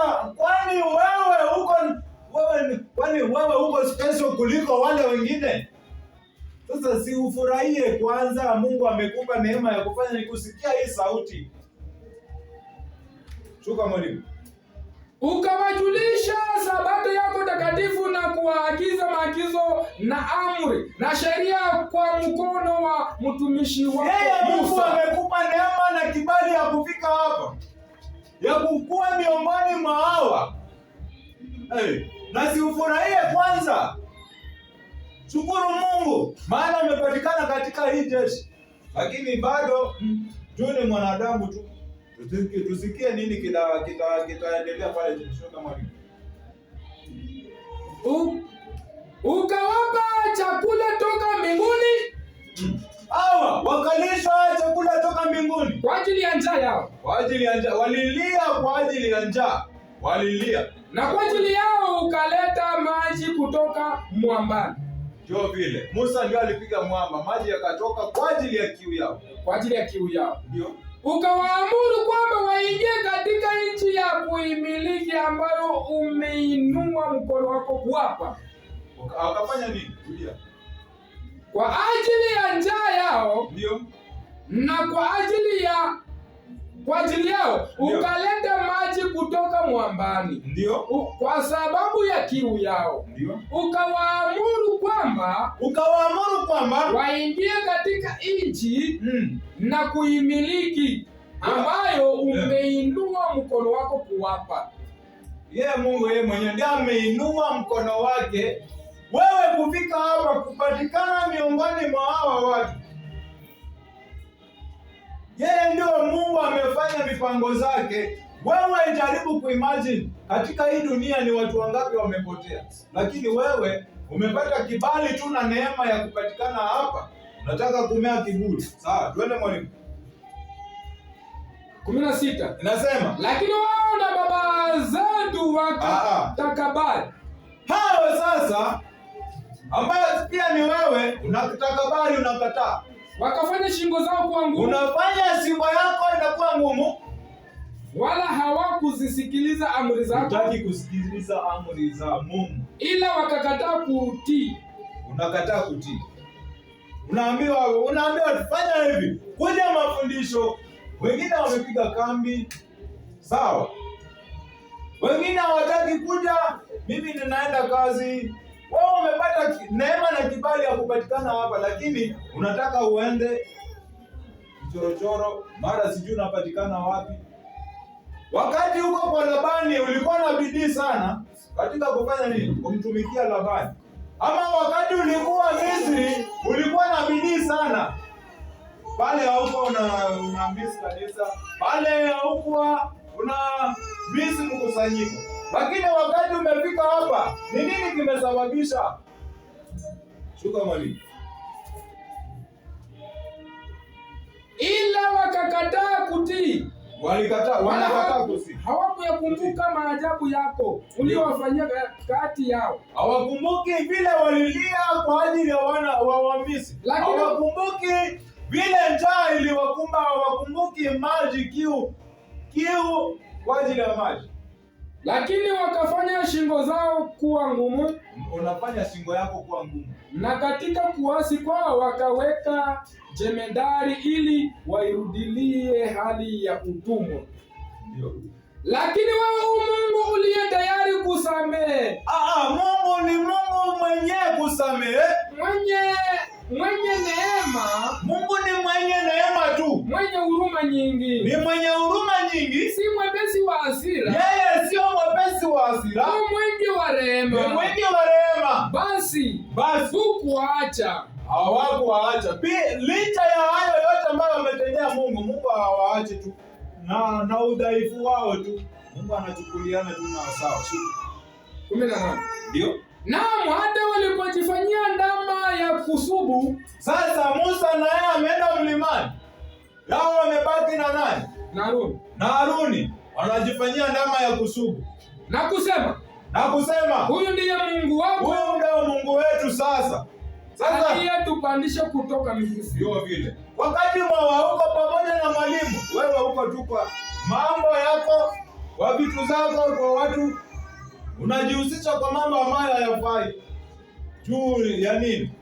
kwani wewe uko special kuliko wale wengine? Sasa si ufurahie kwanza, Mungu amekupa neema ya kufanya ni kusikia hii sauti. Shuka mwalimu. Ukawajulisha sabato yako takatifu na kuwaagiza maagizo na amri na sheria kwa mkono wa mtumishi wako Musa. Mungu amekupa neema na kibali ya kufika hapa, ya kukua miongoni mwa hawa. Na si ufurahie kwanza. Shukuru Mungu maana amepatikana katika hii jeshi. Lakini bado tu ni mwanadamu tu. Tusikie nini kitaendelea pale tumshoka mwalimu. Ukawapa chakula toka mbinguni. Hawa wakalishwa chakula toka mbinguni kwa ajili ya njaa yao. Kwa ajili ya njaa. Walilia kwa ajili ya njaa. Walilia. Na kwa ajili yao ukaleta maji kutoka mwambani. Ndio vile Musa ndio alipiga mwamba, maji yakatoka kwa ajili ya kiu yao. Kwa ajili ya kiu yao. Ndio. Ukawaamuru kwamba waingie katika nchi ya kuimiliki ambayo umeinua mkono wako kuwapa. Akafanya nini? Tulia. Kwa ajili ya njaa yao. Ndio. Na kwa ajili yao ukaleta maji kutoka mwambani. Ndio. Kwa sababu ya kiu yao. Ndio. Ukawaamuru kwamba waingie katika nchi na kuimiliki ambayo umeinua mkono wako kuwapa. Mungu yeye mwenyewe ndiye ameinua mkono wake wewe kufika hapa, kupatikana miongoni mwa hawa watu. Yeye ndio Mungu amefanya mipango zake. Wewe jaribu kuimagine katika hii dunia ni watu wangapi wamepotea, lakini wewe umepata kibali tu na neema ya kupatikana hapa. Unataka kumea kiburi. Sawa, twende mwalimu. 16 inasema, lakini wao na baba zetu wakatakabari. Hao sasa ambayo pia ni wewe unatakabari, unakataa. Wakafanya shingo zao kuwa ngumu. Unafanya shingo yako inakuwa ngumu. Wala hawakuzisikiliza amri zako. Hutaki kusikiliza amri za Mungu. Ila wakakataa kutii. Unakataa kutii. Unaambiwa tufanya hivi. Kuja mafundisho. Wengine wamepiga kambi. Sawa. Wengine hawataki kuja. Mimi ninaenda kazi. Wewe umepata neema na kibali ya kupatikana hapa, lakini unataka uende chorochoro, mara sijui unapatikana wapi. Wakati huko kwa Labani ulikuwa na bidii sana katika kufanya nini? Kumtumikia Labani. Ama wakati ulikuwa Misri ulikuwa na bidii sana. Pale hauko una miss kanisa. Pale hauko una miss mkusanyiko. Lakini wakati umefika hapa, ni nini kimesababisha? Shuka mwalimu. Ila wakakataa kutii. Walikataa kutii. Hawakuyakumbuka maajabu yako uliowafanyia kati yao. Hawakumbuki vile walilia kwa ajili ya wana wa Misri. Hawakumbuki vile njaa iliwakumba, hawakumbuki maji, kiu kwa ajili ya maji. Lakini wakafanya shingo zao kuwa ngumu. Unafanya shingo yako kuwa ngumu. Na katika kuasi kwao wakaweka jemedari ili wairudilie hali ya utumwa. Ndio. Lakini wewe Mungu uliye tayari kusamehe. Mungu ni Mungu mwenye kusamehe. Mwenye neema. Mungu ni mwenye neema tu. Mwenye huruma nyingi. Ni mwenye huruma nyingi. Si mwepesi wa hasira. Yeye sio mwepesi wa hasira. Ni mwingi wa rehema. Ni mwingi wa rehema. Basi hukuwaacha. Hawakuwaacha. Licha ya hayo yote ambayo wametendea Mungu hawaachi tu. Na udhaifu wao tu. Mungu anachukuliana tu na sawa. 18. Ndio. Naam, hata walipojifanyia ndama ya kusubu. Sasa Musa na yeye ameenda mlimani. Yao wamebaki na nani? Na Haruni. Wanajifanyia ndama ya kusubu. Na kusema huyu ndiye Mungu wako. Huyu ndio Mungu wetu sasa. Aliyetupandisha kutoka Misri. Ndio vile. Wakati uko pamoja na mwalimu, wewe uko tu kwa mambo yako, kwa vitu zako, kwa watu unajihusisha kwa mambo ambayo hayafai. Juu ya nini?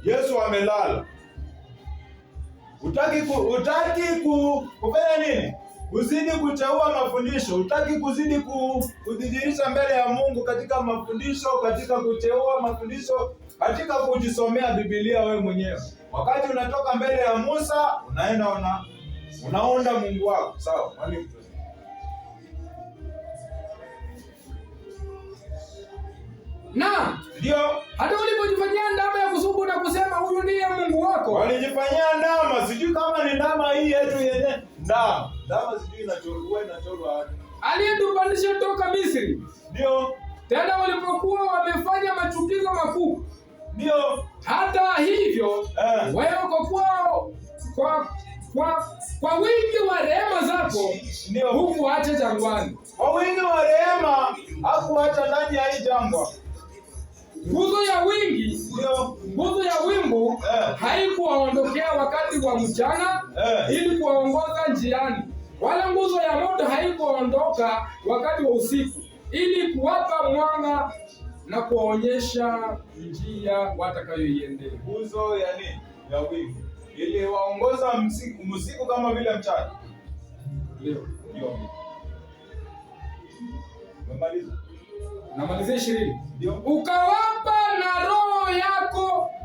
Yesu amelala. Utaki kufanya nini? Uzidi kuteua mafundisho. Utaki kuzidi kudhihirisha mbele ya Mungu katika mafundisho, katika kuteua mafundisho, katika kujisomea Biblia wewe mwenyewe. Wakati unatoka mbele ya Musa, unaenda unaonda Mungu wako. Sawa? Mwalimu. Na ndio hata walipojifanyia ndama ya kusubu na kusema huyu ndiye Mungu wako. Walijifanyia ndama, sijui kama ni ndama hii yetu yenyewe. Ndama sijui inachorwa wapi. Aliyetupandisha toka Misri. Ndio. Tena walipokuwa wamefanya machukizo makuu. Ndio. Hata hivyo, wewe kwa wingi wa rehema zako hukuacha jangwani. Kwa wingi wa rehema hakuacha ndani ya hii jangwa. nguzo ya wingi, nguzo ya wimbo haikuwaondokea wakati wa mchana ili kuwaongoza njiani, wala nguzo ya moto haikuondoka wakati wa usiku ili kuwapa mwanga na kuwaonyesha njia watakayoiendea. Nguzo ya nini? Ya wingu ili waongoza usiku kama vile mchana. Ndio. Umemaliza? Namalizia 20. Ndio. Ukawapa na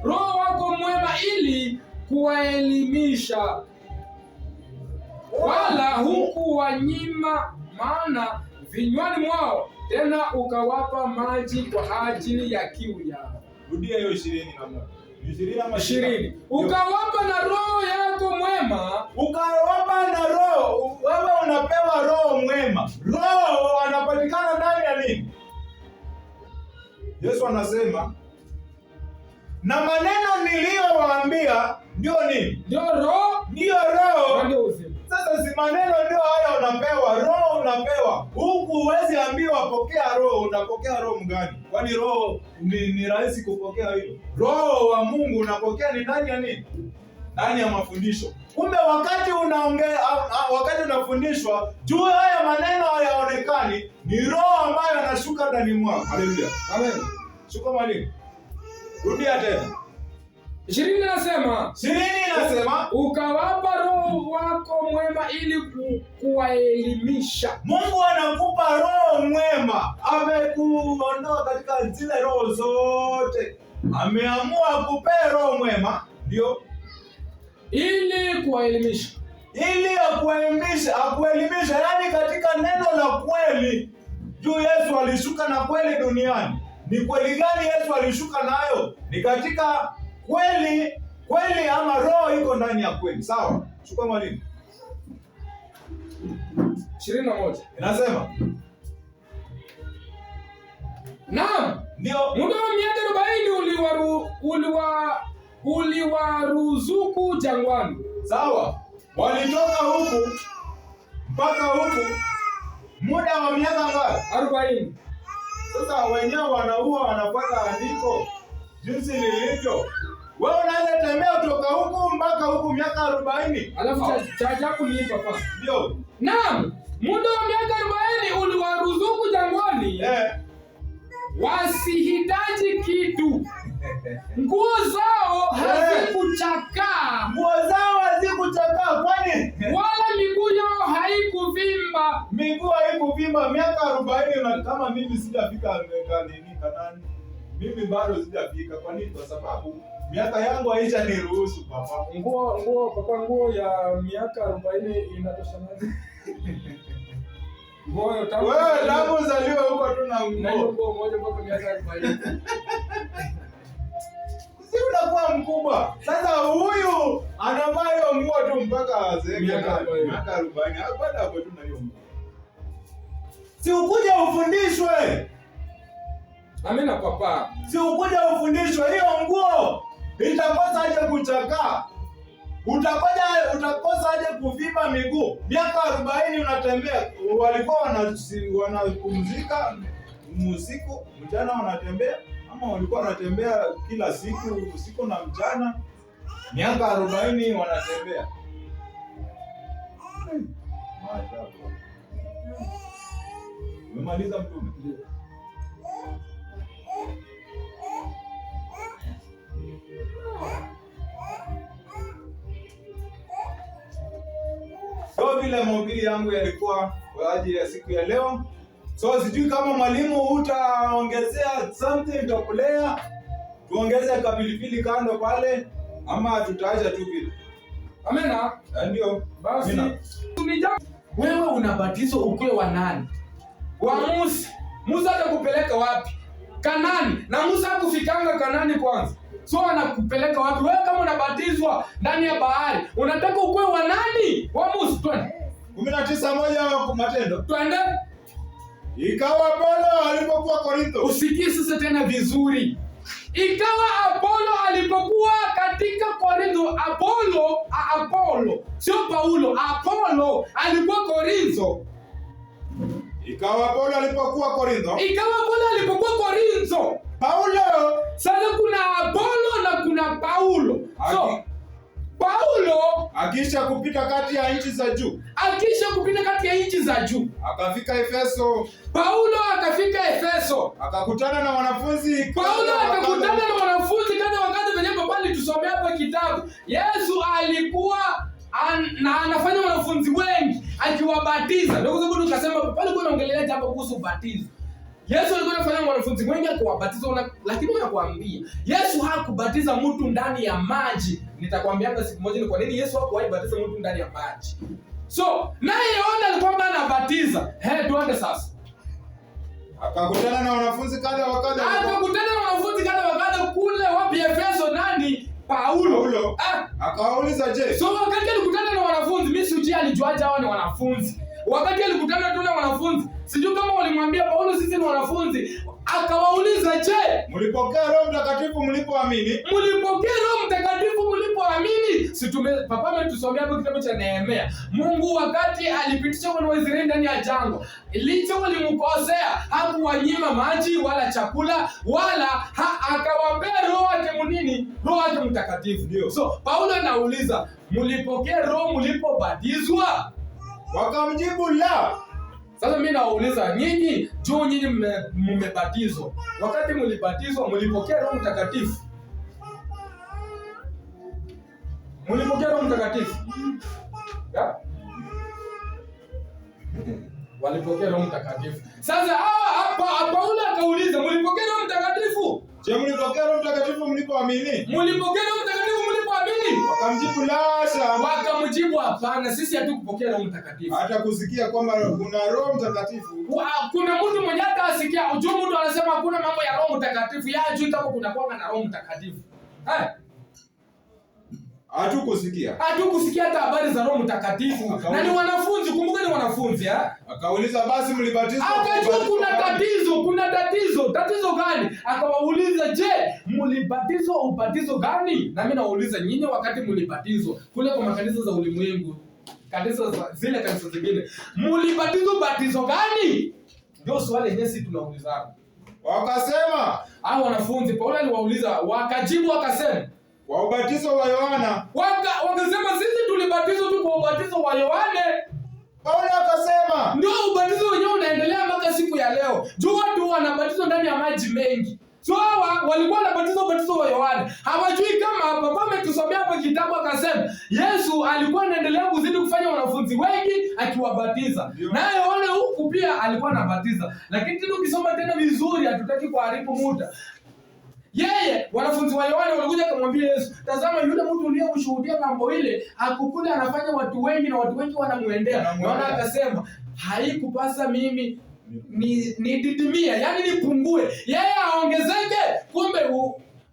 roho wako mwema ili kuwaelimisha, wala hukuwanyima maana vinywani mwao, tena ukawapa maji kwa ajili ya kiu yao. Rudia hiyo 20 na moja. 20 ama 20. Ukawapa na roho yako mwema. Ukawapa na roho. Wewe unapewa roho mwema. Roho anapatikana ndani ya nini? Yesu anasema, na maneno niliyowaambia ndio nini? Ndio roho. Ndio roho. Ndio uzima. Sasa si maneno ndio haya unapewa, roho unapewa. Huku huwezi ambiwa pokea roho, unapokea roho mgani? Kwani roho ni rahisi kupokea hilo? Roho wa Mungu unapokea ni ndani ya nini? Ndani ya mafundisho. Kumbe wakati unaongea, wakati unafundishwa, juu haya maneno hayaonekani, ni roho ambayo anashuka ndani mwako. Haleluya. Amen. Shuka mwalimu. Rudia tena. 20 nasema. 20 nasema. Ukawapa roho wako mwema ili kuwaelimisha. Mungu anakupa roho mwema. Amekuondoa katika zile roho zote. Ameamua kupea roho mwema. Ndio. Ili kuwaelimisha. Ili akuelimisha, yani katika neno la kweli. Juu Yesu alishuka na kweli duniani. Ni kweli gani Yesu alishuka nayo? Ni katika kweli ama roho iko ndani ya kweli. Sawa? Shuka mwalimu. 21. Inasema. Naam. Ndio. Muda wa miaka 40 uliwaruzuku jangwani. Sawa. Walitoka huku mpaka huku muda wa miaka ngapi? 40. Sasa wenyewe wanapata andiko jinsi lilivyo. Wewe unaweza tembea kutoka huku mpaka huku miaka 40. Alafu cha jabu ni papa. Ndio. Naam, muda wa miaka 40 uliwaruzuku jangwani. Wasihitaji kitu. Nguo zao hazikuchakaa. Nguo zao hazikuchakaa kwani? Wala miguu yao haikuvimba. Miguu haikuvimba miaka 40 na kama mimi sijafika Kanaani. Mimi bado sijafika. Kwa nini? Kwa sababu miaka yangu haisha niruhusu papa. Nguo ya miaka 40 inatoshana. Wewe tangu uzaliwe huko tu na nguo moja mpaka miaka 40. Si unakuwa mkubwa. Sasa huyu anavaa hiyo nguo tu mpaka azeeke miaka 40. Hapana hapo tu na hiyo nguo. Si ukuje ufundishwe. Amina papa. Si ukuje ufundishwe hiyo nguo. Itakosa aje kuchakaa. Utakosa aje kuvimba miguu. Miaka 40 unatembea. Walikuwa wanapumzika usiku, mchana wanatembea, ama walikuwa wanatembea kila siku usiku na mchana. Miaka 40 wanatembea. Umemaliza mtume? So vile mahubiri yangu yalikuwa kwa ajili ya siku ya leo. So sijui kama mwalimu utaongezea something utakulea, tuongeze kapilipili kando pale ama tutaacha tu vile. Amina. Ndio. Basi wewe unabatizwa ukiwa wa nani? Wa Musa. Musa atakupeleka wapi? Kanani. Na Musa hakufikanga Kanani kwanza. So anakupeleka wapi? Wewe kama unabatizwa ndani ya bahari, unataka ukue wa nani? Wa Musa. Twende. 19:1 kwa Matendo. Twende. Ikawa Apolo alipokuwa Korintho. Usikie sasa tena vizuri. Ikawa Apolo alipokuwa katika Korintho. Apolo. Sio Paulo. Apolo alikuwa Korintho. Ikawa Apolo alipokuwa Korintho. Paulo. Sasa kuna Apolo na kuna Paulo. So Paulo akisha kupita kati ya nchi za juu, akafika Efeso. Paulo akafika Efeso, akakutana na wanafunzi. Paulo akakutana na wanafunzi kadha wakati venye papa alitusomea hapa kitabu. Yesu alikuwa anafanya wanafunzi wengi akiwabatiza. Ndio kwa sababu tukasema papa alikuwa anaongelea jambo kuhusu ubatizo. Yesu alikuwa anafanya wanafunzi wengi akiwabatiza, lakini nakwambia Yesu hakubatiza mtu ndani ya maji. Nitakwambia hata siku moja ni kwa nini Yesu hakuwahi batiza mtu ndani ya maji. So, naye Yohana alikuwa anabatiza. Tuende sasa. Akakutana na wanafunzi kadha wakadha kule wapi Efeso. Nani? Paulo. Akawauliza je. So wakati alikutana na wanafunzi, mimi sijui alijuaje hao ni wanafunzi. Wakati alikutana tu na wanafunzi, sijui kama walimwambia Paulo sisi ni wanafunzi. Akawauliza je, mlipokea Roho Mtakatifu mlipoamini? Papa ametusomea hapo kitabu cha Nehemia. Mungu wakati alipitisha wana wa Israeli ndani ya jangwa, licha walimkosea, hakuwanyima maji wala chakula wala akawapea Roho wake Mtakatifu. Ndio. So Paulo anauliza, mlipokea Roho mlipobatizwa? Wakamjibu la. Sasa mimi nauliza nyinyi, nyinyi mmebatizwa. Wakati mlibatizwa mlipokea Roho Mtakatifu? Mlipokea Roho Mtakatifu? Ya? Walipokea Roho Mtakatifu. Sasa Paulo akauliza, mlipokea Roho Mtakatifu? Je, mlipokea Roho Mtakatifu mlipoamini? Wakamjibu la. Wakamjibu hapana, sisi hatukupokea Roho Mtakatifu. Hata kusikia kwamba kuna Roho Mtakatifu. Kuna mtu mmoja hata asikia, mtu anasema hakuna mambo ya Roho Mtakatifu. Hajui kama kuna kwanga na Roho Mtakatifu. Hatukusikia hata habari za Roho Mtakatifu. Na ni wanafunzi, kumbuka ni wanafunzi. Akauliza basi mlibatizwa? Akajua kuna tatizo gani? Akawauliza je, mlibatizwa ubatizo gani? Na mimi nauliza nyinyi, wakati mlibatizwa kule kwa makanisa za ulimwengu, kanisa zingine, mlibatizwa ubatizo gani? Ndio swali yenyewe sisi tunaulizana. Wakasema, wanafunzi, Paulo aliwauliza, wakajibu wakasema, kwa ubatizo wa Yohana. Wakasema sisi tulibatizwa tu kwa ubatizo wa Yohane. Paulo akasema, ndio ubatizo wenyewe unaendelea mpaka siku ya leo. Watu wanabatizwa ndani ya maji mengi. So hawa walikuwa wanabatizwa ubatizo wa Yohane. Hawajui kama papa ametusomea hapa kitabu akasema Yesu alikuwa anaendelea kuzidi kufanya wanafunzi wengi akiwabatiza. Na Yohane huku pia alikuwa anabatiza. Lakini tena ukisoma tena vizuri, hatutaki kuharibu muda. Wanafunzi wa Yohana walikuja kumwambia Yesu, tazama yule mtu uliyemshuhudia mambo ile, akukule anafanya watu wengi na watu wengi wanamuendea. Yohana akasema, haikupasa mimi nididimia, yani nipungue, yeye aongezeke. Kumbe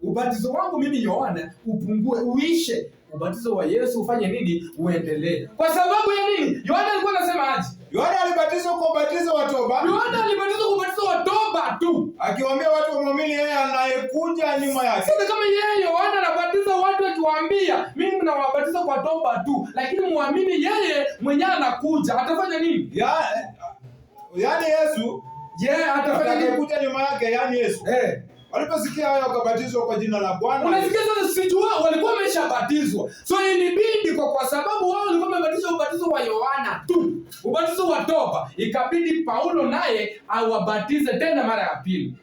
ubatizo wangu mimi Yohana upungue, uishe. Ubatizo wa Yesu ufanye nini? Uendelee. Kwa sababu ya nini? Yohana alikuwa anasema aje? Yohana alibatizwa kwa ubatizo wa toba. Tu. Akiwaambia watu wamwamini yeye anayekuja nyuma yake. Sasa kama yeye Yohana anabatiza watu akiwaambia, mimi nawabatiza kwa toba tu, lakini muamini yeye mwenyewe anakuja, atafanya nini? Yaani Yesu, atafanya nini? Atakuja nyuma yake, yaani Yesu. Waliposikia hayo wakabatizwa kwa jina la Bwana. Unasikia sasa, sijua walikuwa wameshabatizwa. So ilibidi kwa sababu wao walikuwa wamebatizwa ubatizo wa Yohana tu, ubatizo wa toba, ikabidi Paulo naye awabatize tena mara ya pili.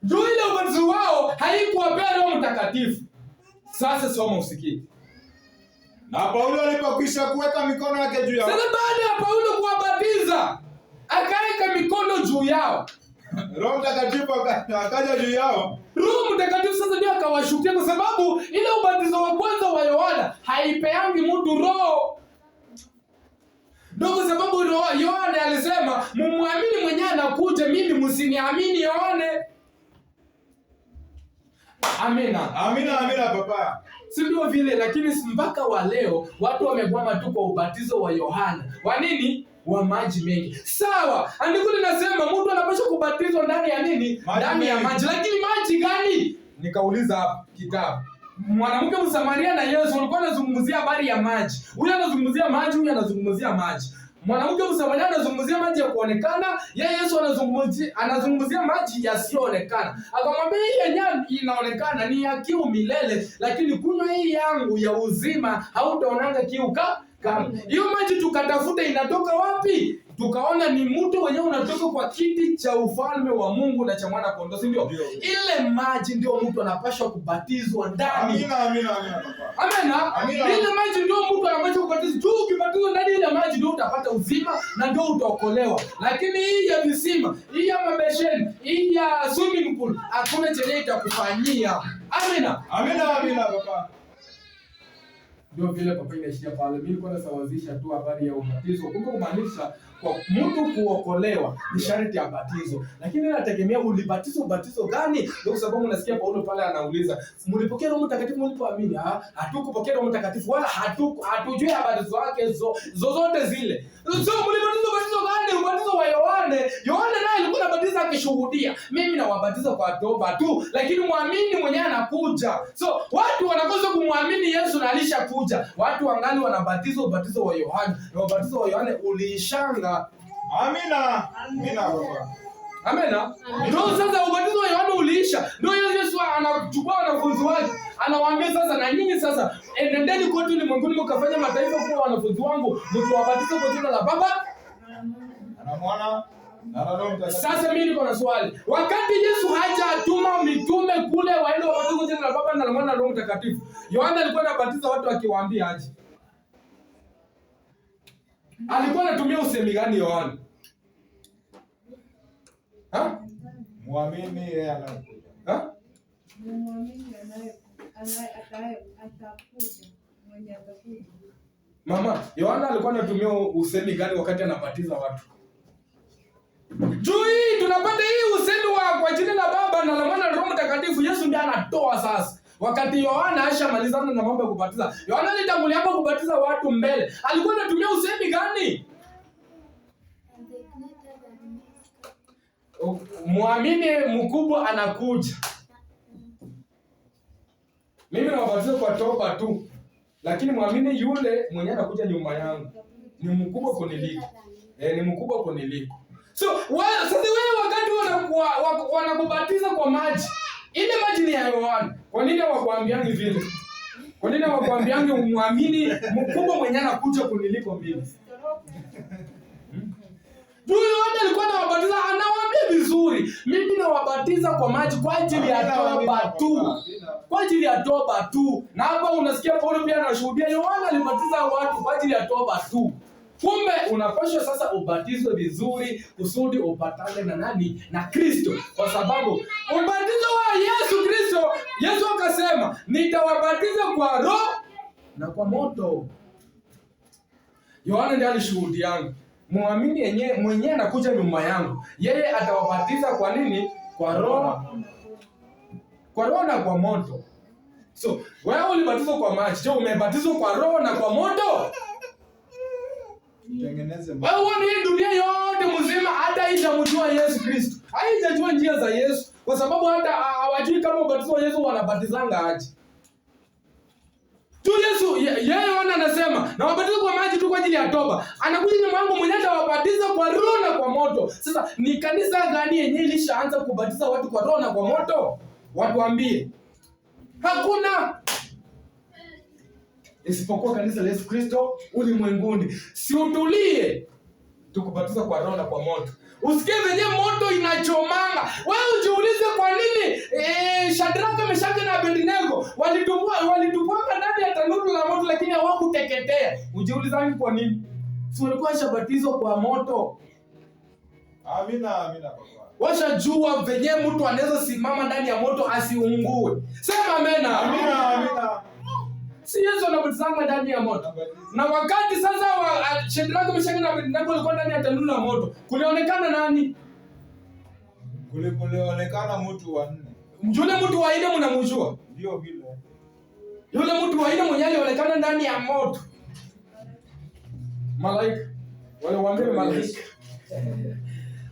Ndio ile ubatizo wao haikuwapea Roho Mtakatifu. Sasa soma usikie. Na Paulo alipokwisha kuweka mikono yake juu yao. Sasa baada ya Paulo kuwabatiza, akaweka mikono juu yao. Roho Mtakatifu akaja juu yao. Roho Mtakatifu sasa ndio akawashukia, kwa sababu ile ubatizo wa kwanza wa Yohana haipeangi mtu roho. Ndio kwa sababu Yohana alisema, mumwamini mwenyewe anakuja, mimi msiniamini Yohana. Amina papa. Si ndio vile, lakini mpaka wa leo watu wamegwama tu kwa ubatizo wa Yohana. Wa nini? Wa maji mengi. Sawa, andiko linasema mtu anapaswa kubatizwa ndani ya nini? Ndani ya maji. Lakini maji gani? Nikauliza hapa kitabu. Mwanamke Msamaria na Yesu walikuwa wanazungumzia habari ya maji. Huyu anazungumzia maji, huyu anazungumzia maji. Mwanamke Msamaria anazungumzia maji ya kuonekana, yeye Yesu anazungumzia maji yasiyoonekana. Akamwambia hii yenyewe inaonekana ni ya kiu milele, lakini kunywa hii yangu ya uzima hautaonanga kiu kama. Hiyo maji tukatafuta inatoka wapi? Tukaona ni mto wenyewe unatoka kwa kiti cha ufalme wa Mungu na cha mwana kondoo, si ndio? Ile maji ndio mtu anapaswa kubatizwa ndani. Amina. Ile maji ndio mtu anapaswa kubatizwa. Tu ukibatizwa ndani ile maji ndio utapata uzima na ndio utaokolewa. Lakini hii ya visima, hii ya mabesheni, hii ya swimming pool hakuna chenye itakufanyia. Amina baba. Ndio vile papa inaishia pale. Mimi nilikuwa nasawazisha tu habari ya ubatizo. Kumbe kumaanisha kwa mtu kuokolewa ni sharti ya batizo. Lakini inategemea ubatizo gani? Ndio kwa sababu unasikia Paulo pale anauliza, mlipokea Roho Mtakatifu mlipoamini? Hatukupokea Roho Mtakatifu wala hatujui habari zake zozote zile. So mlibatizwa batizo gani? Ubatizo wa Yohane. Yohane naye alikuwa anabatiza akishuhudia. Mimi nawabatiza kwa toba tu, lakini muamini mwenyewe anakuja. So watu wanakosa kumwamini Yesu na alishakuja. Watu wangali wanabatizwa ubatizo wa Yohane. Na ubatizo wa Yohane uliishanga. Amina baba. Ndio sasa ubatizo wa Yohane uliisha. Ndio Yesu anachukua wanafunzi wake. Anawaambia sasa, na nyinyi sasa enendeni kote ulimwenguni mkafanye mataifa kuwa wanafunzi wangu, mkiwabatiza kwa jina la Baba na Mwana na Roho Mtakatifu. Sasa mimi niko na swali. Wakati Yesu hajatuma mitume kule waende wabatize kwa jina la Baba na la Mwana na Roho Mtakatifu, Yohana alikuwa anabatiza watu akiwaambia aje? Alikuwa anatumia usemi gani Yohana? Muamini yeye anakuja. Muamini atakuja. Mwenye atakuja. Mama, Yohana alikuwa anatumia usemi gani wakati anabatiza watu? Juu tunapata hii usemi kwa jina la Baba na la Mwana na Roho Mtakatifu. Yesu ndiye anatoa sasa. Wakati Yohana ashamalizana na mambo ya kubatiza, Yohana alitangulia hapo kubatiza watu mbele. Alikuwa anatumia usemi gani? Muamini mkubwa anakuja. Mimi nawabatiza kwa toba tu, lakini muamini yule mwenye anakuja nyuma yangu ni mkubwa kuniliko. Ni mkubwa kuniliko. So sasa wewe wakati wanakubatiza kwa maji, ile maji ni ya Yohana. Kwa nini hawakuambiangi vile? Kwa nini hawakuambiangi muamini mkubwa mwenye anakuja kuniliko mimi? Yohana alikuwa anawabatiza, anawaambia vizuri, mimi nawabatiza kwa maji kwa ajili ya toba tu. Kwa ajili ya toba tu. Na hapa unasikia Paulo pia anashuhudia Yohana alibatiza watu kwa ajili ya toba tu. Kumbe unapaswa sasa ubatizwe vizuri kusudi upatane na nani? Na Kristo. Kwa sababu ubatizo wa Yesu Kristo, Yesu akasema, nitawabatiza kwa Roho na kwa moto. Yohana ndiye alishuhudia, muamini mwenyewe anakuja nyuma yangu, yeye atawabatiza kwa nini? Kwa Roho. Kwa Roho na kwa moto. So, wewe ulibatizwa kwa maji, je, umebatizwa kwa Roho na kwa moto? Tengeneze wewe uone hii dunia yote mzima hata haijamjua Yesu Kristo. Haijajua njia za Yesu kwa sababu hata hawajui kama ubatizo wa Yesu wanabatizanga aje. Tu Yesu yeye anasema, na wabatiza kwa maji tu kwa ajili ya toba. Anakuja nyuma yangu mwenyewe atawabatiza kwa Roho na kwa moto. Sasa ni kanisa gani yenyewe ilishaanza kubatiza watu kwa Roho na kwa moto? Watu waambie. Hakuna. Isipokuwa kanisa la Yesu Kristo ulimwenguni. Si utulie tukubatiza kwa Roho na kwa moto. Usikie venye moto inachomanga. Wewe ujiulize kwa nini Shadraka, Meshaki na Abednego walitupanga ndani ya tanuru la moto lakini hawakuteketea. Ujiulizani kwa nini? Si walikuwa shabatizwa kwa moto. Amina baba. Washajua venye mtu anaweza simama ndani ya moto asiungue. Sema amena. Amina. Si Yesu anabatizanga ndani ya moto. Na wakati sasa Shadraka, Meshaki na Abednego walikuwa ndani ya tanuru la moto, kulionekana nani? Kulionekana mtu wa nne. Yule mtu wa nne mnamjua? Ndio vile. Yule mtu wa nne mwenye alionekana ndani ya moto. Malaika. Wale waambie malaika.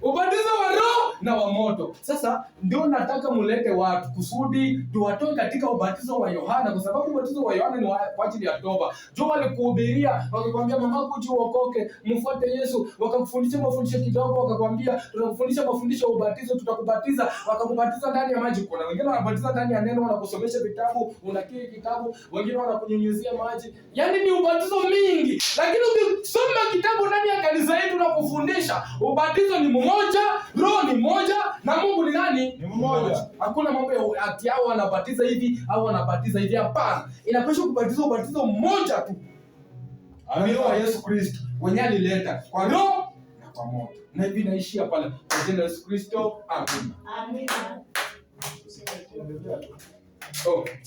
Ubatizo wa Roho na wa moto. Sasa ndio nataka mulete watu kusudi tuwatoe katika ubatizo wa Yohana, kwa sababu ubatizo wa Yohana ni kwa ajili ya toba. Jo walikuhubiria wakakwambia mama kuji uokoke, mfuate Yesu, wakakufundisha mafundisho kidogo, wakakwambia tunakufundisha mafundisho ya ubatizo, tutakubatiza, wakakubatiza ndani ya maji. Kuna wengine wanabatiza ndani ya neno, wanakusomesha vitabu, unakiri kitabu, wengine wanakunyunyizia maji. Yaani ni ubatizo mingi. Lakini ukisoma kitabu ndani ya kanisa yetu na kufundisha ubatizo ni mmoja, roho ni moja, na Mungu ni nani? Ni mmoja. Hakuna mambo ya ati hao wanabatiza hivi au wanabatiza hivi, hapana. Inapaswa kubatizwa ubatizo mmoja tu. Amini wa Yesu Kristo mwenye alileta kwa roho na kwa moto. Na hivi naishia pale kwa jina la Yesu Kristo. Amina. Amina. Oh.